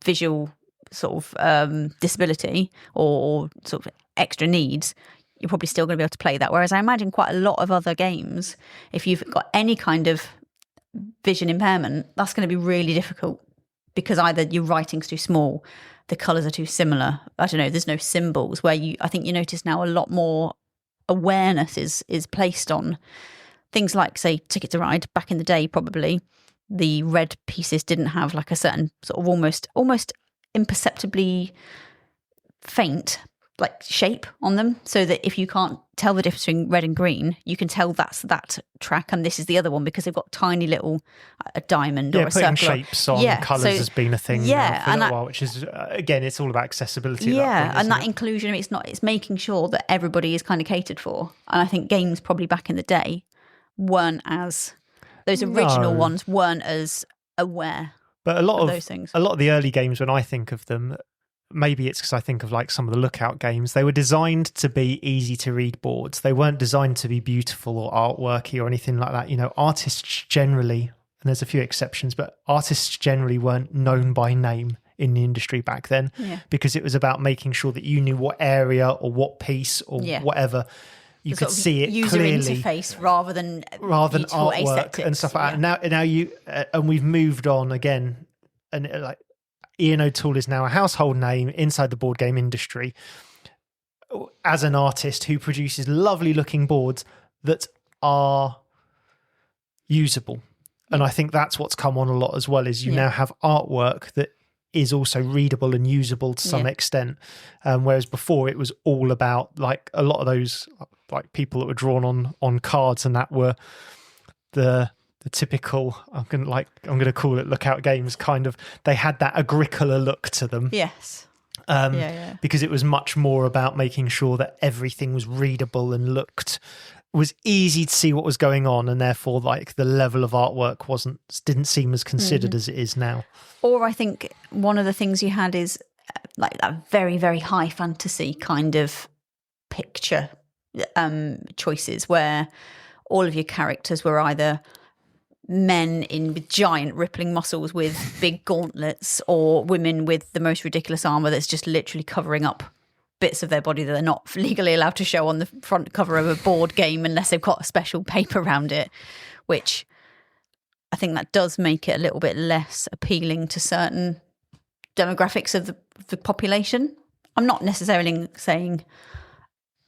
visual sort of disability or sort of extra needs, you're probably still going to be able to play that. Whereas I imagine quite a lot of other games, if you've got any kind of vision impairment, that's going to be really difficult because either your writing's too small, the colours are too similar. I don't know, there's no symbols where I think you notice now a lot more awareness is placed on things like, say, Ticket to Ride. Back in the day, probably the red pieces didn't have like a certain sort of almost imperceptibly faint like shape on them, so that if you can't tell the difference between red and green, you can tell that's that track and this is the other one because they've got tiny little a diamond or a circle. Shapes on colours has been a thing now for a little while, which is again, it's all about accessibility. That inclusion. It's making sure that everybody is kind of catered for. And I think games probably back in the day weren't as those original ones weren't as aware. But a lot of those things. A lot of the early games, when I think of them, maybe it's because I think of like some of the Lookout games, they were designed to be easy to read boards. They weren't designed to be beautiful or artworky or anything like that. Artists generally, and there's a few exceptions, but artists generally weren't known by name in the industry back then because it was about making sure that you knew what area or what piece or whatever. You could see it user clearly, interface rather than artwork asthetics. And stuff like that. Now you and we've moved on again, and like Ian O'Toole is now a household name inside the board game industry as an artist who produces lovely looking boards that are usable. And I think that's what's come on a lot as well, is you now have artwork that is also readable and usable to some extent. Whereas before it was all about like a lot of those like people that were drawn on cards, and that were the typical, I'm gonna call it Lookout games kind of, they had that Agricola look to them. Yes. Because it was much more about making sure that everything was readable and was easy to see what was going on, and therefore like the level of artwork didn't seem as considered as it is now. Or I think one of the things you had is like that very, very high fantasy kind of picture choices where all of your characters were either men with giant rippling muscles with big gauntlets, or women with the most ridiculous armor that's just literally covering up bits of their body that they're not legally allowed to show on the front cover of a board game unless they've got a special paper around it, which I think that does make it a little bit less appealing to certain demographics of the population. I'm not necessarily saying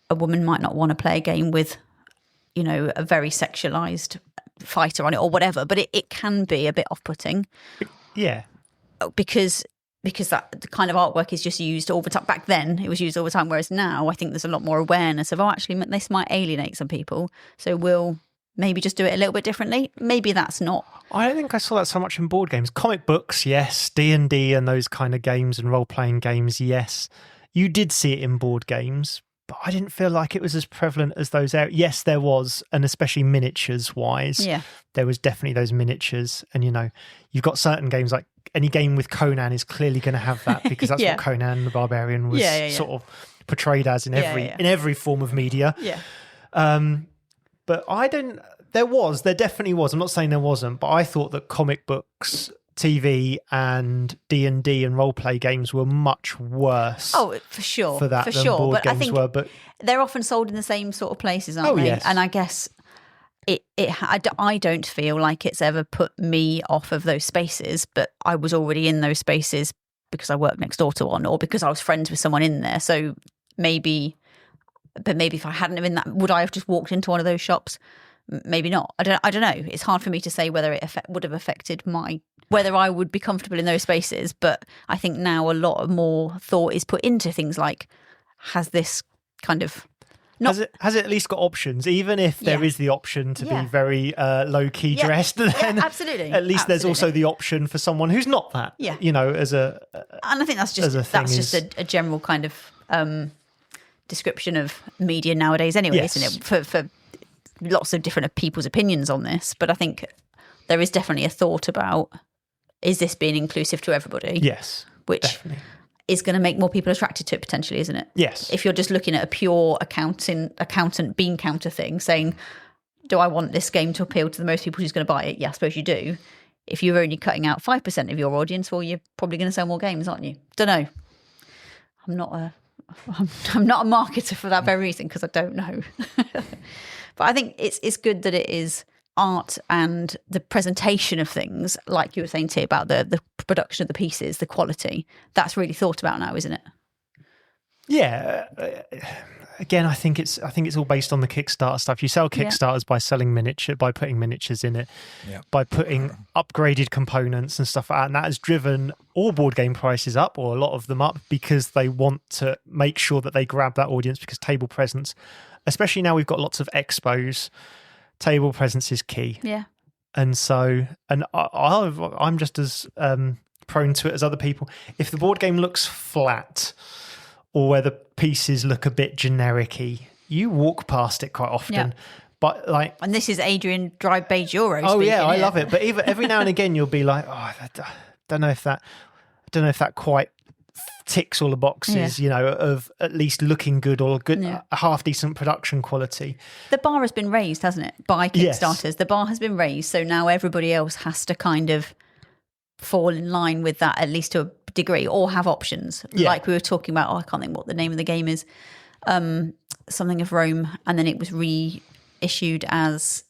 a woman might not want to play a game with, a very sexualized fighter on it or whatever, but it can be a bit off-putting. Yeah. Because that the kind of artwork is just used all the time. Back then, it was used all the time, whereas now I think there's a lot more awareness of, actually, this might alienate some people, so we'll maybe just do it a little bit differently. Maybe that's not. I don't think I saw that so much in board games. Comic books, yes. D&D and those kind of games and role-playing games, yes. You did see it in board games, but I didn't feel like it was as prevalent as those areas. Yes, there was, and especially miniatures-wise. Yeah. There was definitely those miniatures. And, you've got certain games like any game with Conan is clearly going to have that, because that's what Conan the Barbarian was sort of portrayed as in every form of media. But there definitely was. I'm not saying there wasn't, but I thought that comic books, TV, and D&D and role-play games were much worse. Oh, for sure. For that than board but games I think were. But they're often sold in the same sort of places, aren't they? Yes. And I guess I don't feel like it's ever put me off of those spaces, but I was already in those spaces because I worked next door to one, or because I was friends with someone in there. So maybe if I hadn't been that, would I have just walked into one of those shops? Maybe not. I don't know. It's hard for me to say whether it would have affected whether I would be comfortable in those spaces. But I think now a lot more thought is put into things like, has this kind of has it at least got options, even if there is the option to be very low key dressed? Then absolutely. At least there's also the option for someone who's not that. Yeah, as a. And I think that's just a general kind of description of media nowadays, anyway, isn't it? For lots of different people's opinions on this, but I think there is definitely a thought about, is this being inclusive to everybody? Yes, which definitely is going to make more people attracted to it potentially, isn't it? Yes. If you're just looking at a pure accountant bean counter thing, saying, do I want this game to appeal to the most people who's going to buy it? Yeah, I suppose you do. If you're only cutting out 5% of your audience, well, you're probably going to sell more games, aren't you? Don't know. I'm not a marketer for that very reason, because I don't know. But I think it's good that it is art and the presentation of things, like you were saying, T, about the production of the pieces, the quality. That's really thought about now, isn't it? Yeah. Again, I think it's all based on the Kickstarter stuff. You sell Kickstarters by putting miniatures in it, by putting upgraded components and stuff like that. And that has driven all board game prices up, or a lot of them up, because they want to make sure that they grab that audience, because table presence, especially now we've got lots of expos, table presence is key. Yeah. And so, I'm just as prone to it as other people. If the board game looks flat, or where the pieces look a bit generic-y, you walk past it quite often. Yeah. But and this is Adrian Dry Beige Euro. Oh yeah, I love it. But even every now and again, you'll be like, I don't know if that quite ticks all the boxes, of at least looking good, or a half decent production quality. The bar has been raised, hasn't it, by Kickstarters? Yes. The bar has been raised, so now everybody else has to kind of fall in line with that, at least to a degree, or have options. Like we were talking about, I can't think what the name of the game is, something of Rome, and then it was reissued as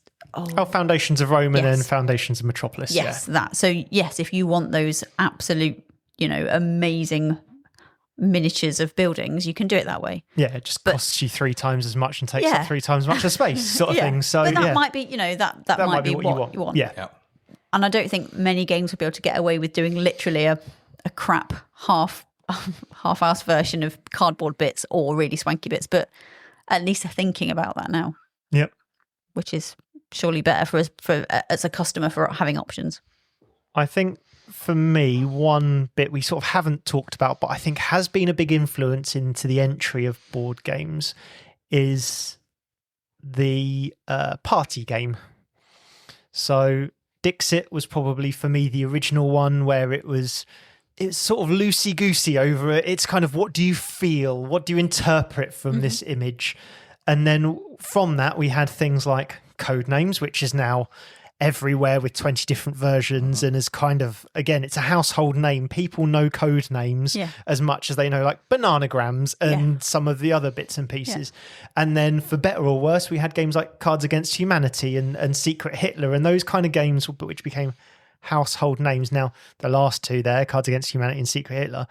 Foundations of Rome, and then Foundations of Metropolis. Yes, that. So yes, if you want those absolute, amazing miniatures of buildings, you can do it that way. Yeah, it just costs you 3 times as much and takes up 3 times as much of space, sort of thing. So but that might be, that might be what you want. Yeah. And I don't think many games will be able to get away with doing literally a crap half-ass version of cardboard bits or really swanky bits, but at least they're thinking about that now. Yep. Which is surely better for us, as a customer, for having options. I think for me, one bit we sort of haven't talked about, but I think has been a big influence into the entry of board games, is the party game. So Dixit was probably for me the original one, where it's sort of loosey-goosey over it. It's kind of, what do you feel? What do you interpret from this image? And then from that, we had things like Codenames, which is now everywhere with 20 different versions, and is kind of, again, it's a household name. People know Codenames as much as they know like bananagrams and some of the other bits and pieces. And then for better or worse, we had games like Cards Against Humanity and Secret Hitler, and those kind of games which became household names. Now, the last two there, Cards Against Humanity and Secret Hitler,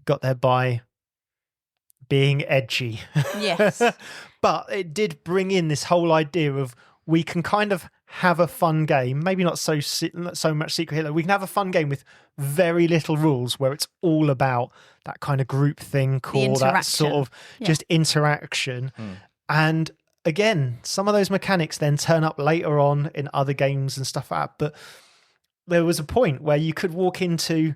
got there by being edgy. Yes. But it did bring in this whole idea of, we can kind of have a fun game, maybe not so much Secret Hitler. We can have a fun game with very little rules, where it's all about that kind of group think, or that sort of just interaction. And again, some of those mechanics then turn up later on in other games and stuff like that. But there was a point where you could walk into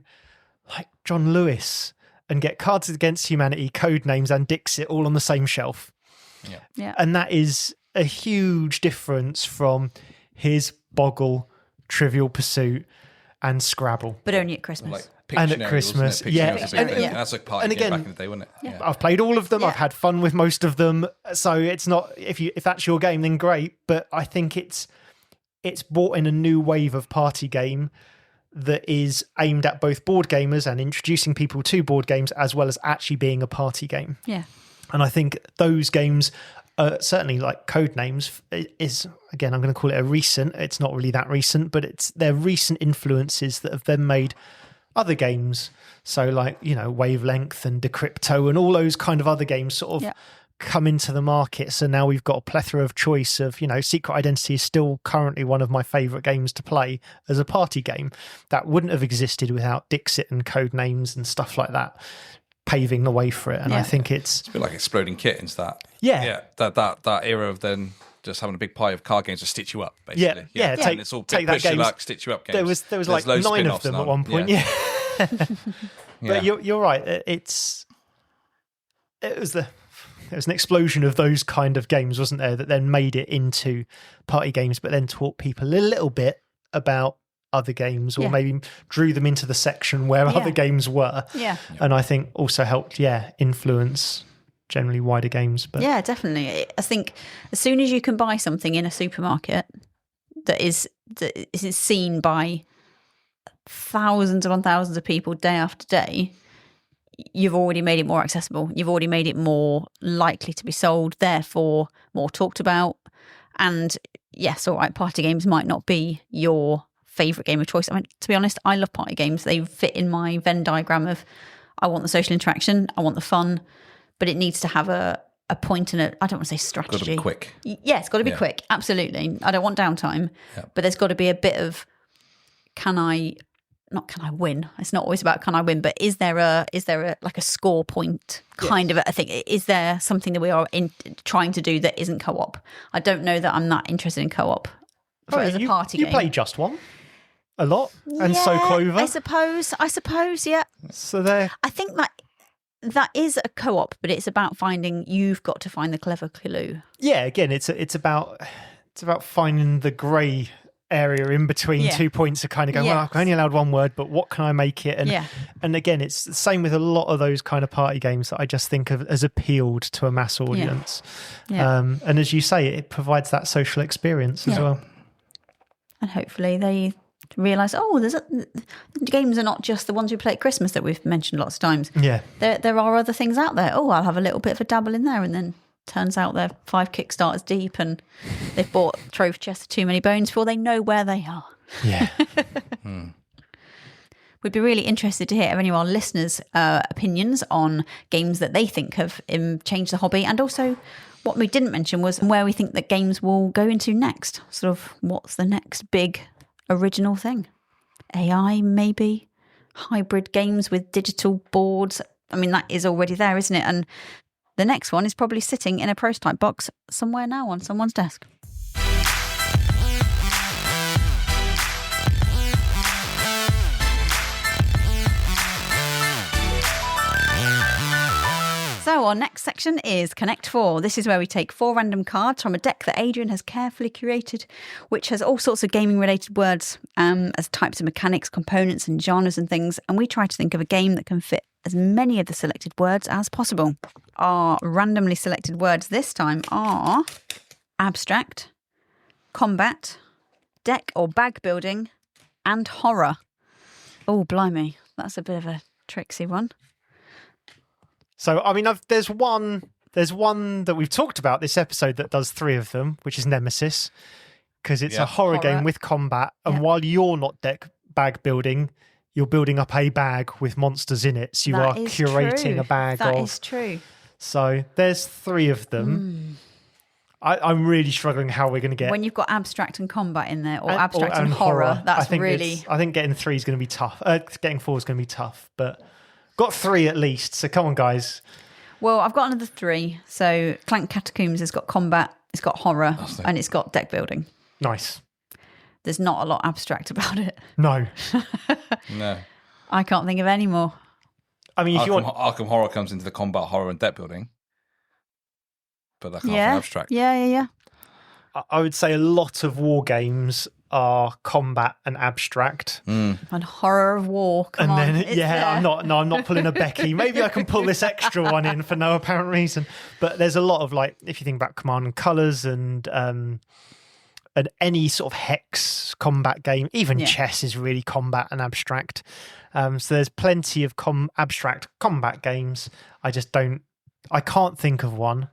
like John Lewis and get Cards Against Humanity, Codenames, and Dixit all on the same shelf. Yeah. And that is a huge difference from his Boggle, Trivial Pursuit, and Scrabble. But only at Christmas. Like and at Christmas, And that's a party game back in the day, wasn't it? Yeah. I've played all of them. I've had fun with most of them. So it's not if that's your game, then great. But I think it's brought in a new wave of party game that is aimed at both board gamers and introducing people to board games, as well as actually being a party game. Yeah. And I think those games, certainly like Codenames, is, again, I'm going to call it a recent. It's not really that recent, but they're recent influences that have then made other games. So like, Wavelength and Decrypto and all those kind of other games sort of come into the market. So now we've got a plethora of choice of, Secret Identity is still currently one of my favourite games to play as a party game. That wouldn't have existed without Dixit and Codenames and stuff like that, paving the way for it. And I think it's a bit like Exploding Kittens, that. Yeah. That era of then just having a big pie of card games to stitch you up, basically. Yeah. And it's all take that game, stitch you up games. There was like 9 of them at one point. Yeah. But you're right. It was an explosion of those kind of games, wasn't there, that then made it into party games, but then taught people a little bit about other games, or maybe drew them into the section where other games were. Yeah. And I think also helped, influence generally wider games. But yeah, definitely. I think as soon as you can buy something in a supermarket that is seen by thousands upon thousands of people day after day, you've already made it more accessible. You've already made it more likely to be sold, therefore more talked about. And yes, all right, party games might not be your favourite game of choice. I mean, to be honest, I love party games. They fit in my Venn diagram of I want the social interaction, I want the fun, but it needs to have a point and I don't want to say strategy. It's got to be quick. Yeah, it's got to be quick. Absolutely. I don't want downtime, but there's got to be a bit of can I win? It's not always about can I win, but is there a like a score point kind of a thing? Is there something that we are trying to do that isn't co-op? I don't know that I'm that interested in co-op as a party game. You play Just One a lot, and so Clover. I suppose, yeah. So there, I think that is a co-op, but it's about you've got to find the clever clue. Yeah, again, it's about finding the grey area in between 2 points of kind of going, well, I'm only allowed one word, but what can I make it? And again, it's the same with a lot of those kind of party games that I just think of as appealed to a mass audience. And as you say, it provides that social experience as well. And hopefully they realise, games are not just the ones we play at Christmas that we've mentioned lots of times. Yeah. There are other things out there. I'll have a little bit of a dabble in there, and then turns out they're 5 Kickstarters deep and they've bought Trove Chest of Too Many Bones before they know where they are. Yeah. We'd be really interested to hear any of our listeners' opinions on games that they think have changed the hobby, and also what we didn't mention was where we think that games will go into next. Sort of what's the next big original thing? AI, maybe? Hybrid games with digital boards. I mean, that is already there, isn't it? And the next one is probably sitting in a prototype box somewhere now on someone's desk. So our next section is Connect 4. This is where we take 4 random cards from a deck that Adrian has carefully curated, which has all sorts of gaming-related words as types of mechanics, components and genres and things, and we try to think of a game that can fit as many of the selected words as possible. Our randomly selected words this time are abstract, combat, deck or bag building, and horror. Oh, blimey. That's a bit of a tricksy one. So, I mean, there's one that we've talked about this episode that does 3 of them, which is Nemesis, because it's a horror game with combat. And while you're not deck bag building, you're building up a bag with monsters in it. So you are curating a bag That is true. So there's 3 of them. I'm really struggling how we're going to get... When you've got abstract and combat in there, or abstract and horror, that's really... I think getting 3 is going to be tough. Getting 4 is going to be tough, but got 3 at least. So come on, guys. Well, I've got another 3. So Clank Catacombs has got combat, it's got horror, and it's got deck building. Nice. There's not a lot abstract about it. No. No. I can't think of any more. I mean, if you want... Arkham Horror comes into the combat, horror and deck building. But that can't be abstract. Yeah. I would say a lot of war games are combat and abstract. And horror of war. Come on. I'm not pulling a Becky. Maybe I can pull this extra one in for no apparent reason. But there's a lot of, like, if you think about Command and Colours and any sort of hex combat game, even chess is really combat and abstract. So there's plenty of abstract combat games. I can't think of one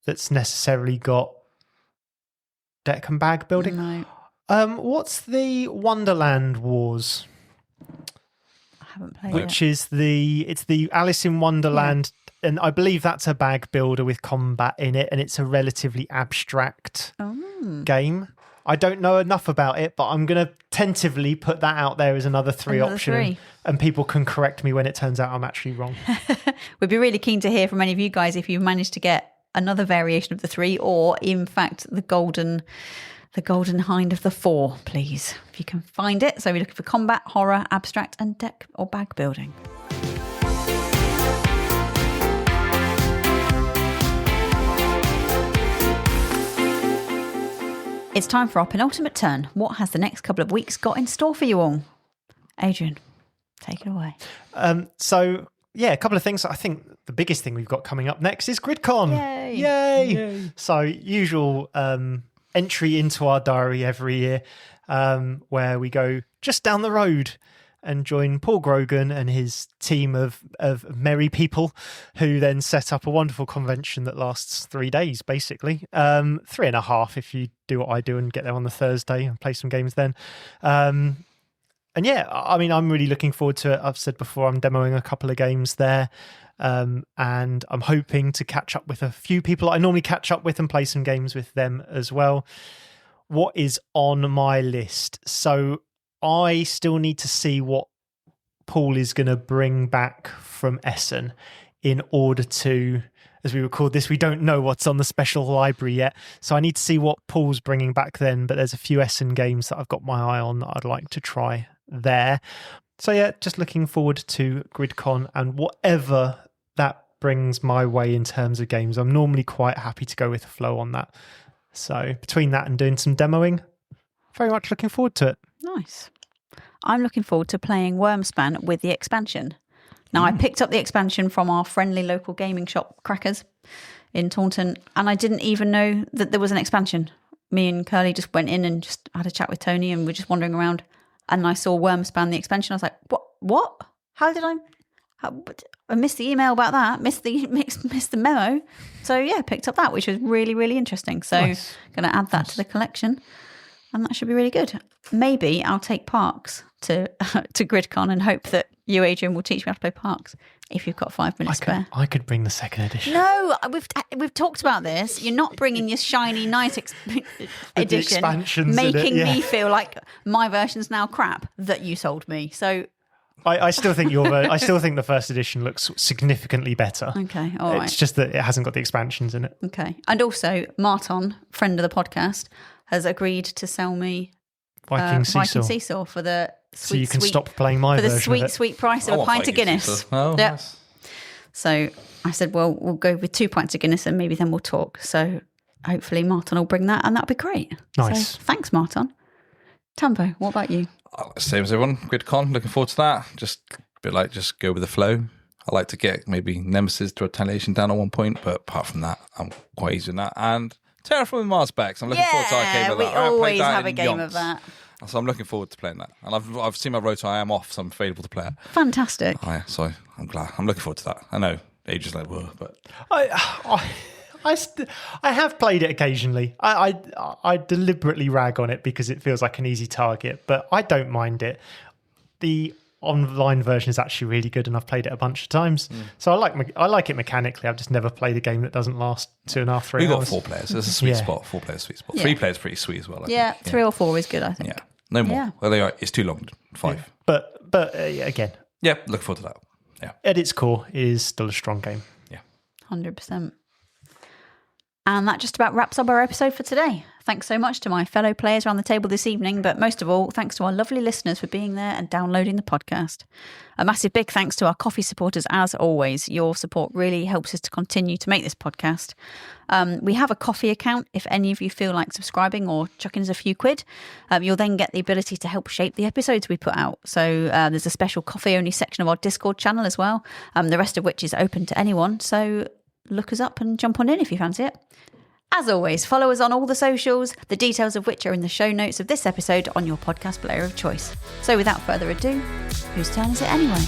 that's necessarily got deck and bag building. No. What's the Wonderland Wars? I haven't played Which is it's the Alice in Wonderland, and I believe that's a bag builder with combat in it, and it's a relatively abstract game. I don't know enough about it, but I'm going to tentatively put that out there as another option. And people can correct me when it turns out I'm actually wrong. We'd be really keen to hear from any of you guys if you managed to get another variation of the 3, or in fact the golden hind of the 4, please, if you can find it. So we're looking for combat, horror, abstract, and deck or bag building. It's time for our penultimate turn. What has the next couple of weeks got in store for you all? Adrian, take it away. A couple of things. I think the biggest thing we've got coming up next is GridCon. Yay! So usual entry into our diary every year, where we go just down the road and join Paul Grogan and his team of merry people, who then set up a wonderful convention that lasts 3 days, basically. 3.5 if you do what I do and get there on the Thursday and play some games then. I'm really looking forward to it. I've said before, I'm demoing a couple of games there. And I'm hoping to catch up with a few people I normally catch up with and play some games with them as well. What is on my list? So I still need to see what Paul is going to bring back from Essen in order to, as we record this, we don't know what's on the special library yet. So I need to see what Paul's bringing back then, but there's a few Essen games that I've got my eye on that I'd like to try there. So just looking forward to GridCon and whatever that brings my way in terms of games. I'm normally quite happy to go with the flow on that. So between that and doing some demoing, very much looking forward to it. Nice. I'm looking forward to playing Wormspan with the expansion. Now, I picked up the expansion from our friendly local gaming shop, Crackers, in Taunton, and I didn't even know that there was an expansion. Me and Curly just went in and just had a chat with Tony, and we're just wandering around, and I saw Wormspan, the expansion. I was like, what? How did I missed the email about that, missed the memo. So, picked up that, which was really, really interesting. So, nice. Going to add that to the collection. And that should be really good. Maybe I'll take Parks to GridCon and hope that you, Adrian, will teach me how to play Parks if you've got 5 minutes spare. I could bring the second edition. No, we've talked about this. You're not bringing your shiny night edition, making me feel like my version's now crap that you sold me. So I still think I still think the first edition looks significantly better. Okay, all right. It's just that it hasn't got the expansions in it. Okay, and also Martin, friend of the podcast, has agreed to sell me Viking Seesaw for the sweet, so you can stop playing my version for the sweet price of a pint of Guinness. Oh, yeah. Nice. So I said, well, we'll go with 2 pints of Guinness and maybe then we'll talk. So hopefully Martin will bring that and that'll be great. Nice. So, thanks, Martin. Tambo, what about you? Same as everyone. GridCon, looking forward to that. Just a bit like just go with the flow. I like to get maybe Nemesis to Retaliation down at one point, but apart from that, I'm quite easy on that. And Terraforming Mars back. So I'm looking forward to our game of that. We always have a game of that. So I'm looking forward to playing that. And I've seen my rotor. I am off, so I'm available to play it. Fantastic. Oh, yeah, so I'm glad. I'm looking forward to that. I know Age's like, whoa, but I have played it occasionally. I deliberately rag on it because it feels like an easy target, but I don't mind it. The online version is actually really good, and I've played it a bunch of times. So I like it mechanically. I've just never played a game that doesn't last 2.5, 3 hours. We've got 4 players. There's a sweet spot. 4 players, sweet spot. 3 players, pretty sweet as well. I think. 3 or 4 is good, I think. Yeah, no more. Yeah. Well, it's too long. 5. Yeah. But again, look forward to that. Yeah, at its core, it is still a strong game. Yeah, 100%. And that just about wraps up our episode for today. Thanks so much to my fellow players around the table this evening, but most of all, thanks to our lovely listeners for being there and downloading the podcast. A massive big thanks to our coffee supporters as always. Your support really helps us to continue to make this podcast. We have a coffee account. If any of you feel like subscribing or chucking us a few quid, you'll then get the ability to help shape the episodes we put out. So there's a special coffee-only section of our Discord channel as well, the rest of which is open to anyone. So look us up and jump on in if you fancy it. As always, follow us on all the socials, the details of which are in the show notes of this episode on your podcast player of choice. So without further ado, whose turn is it anyway?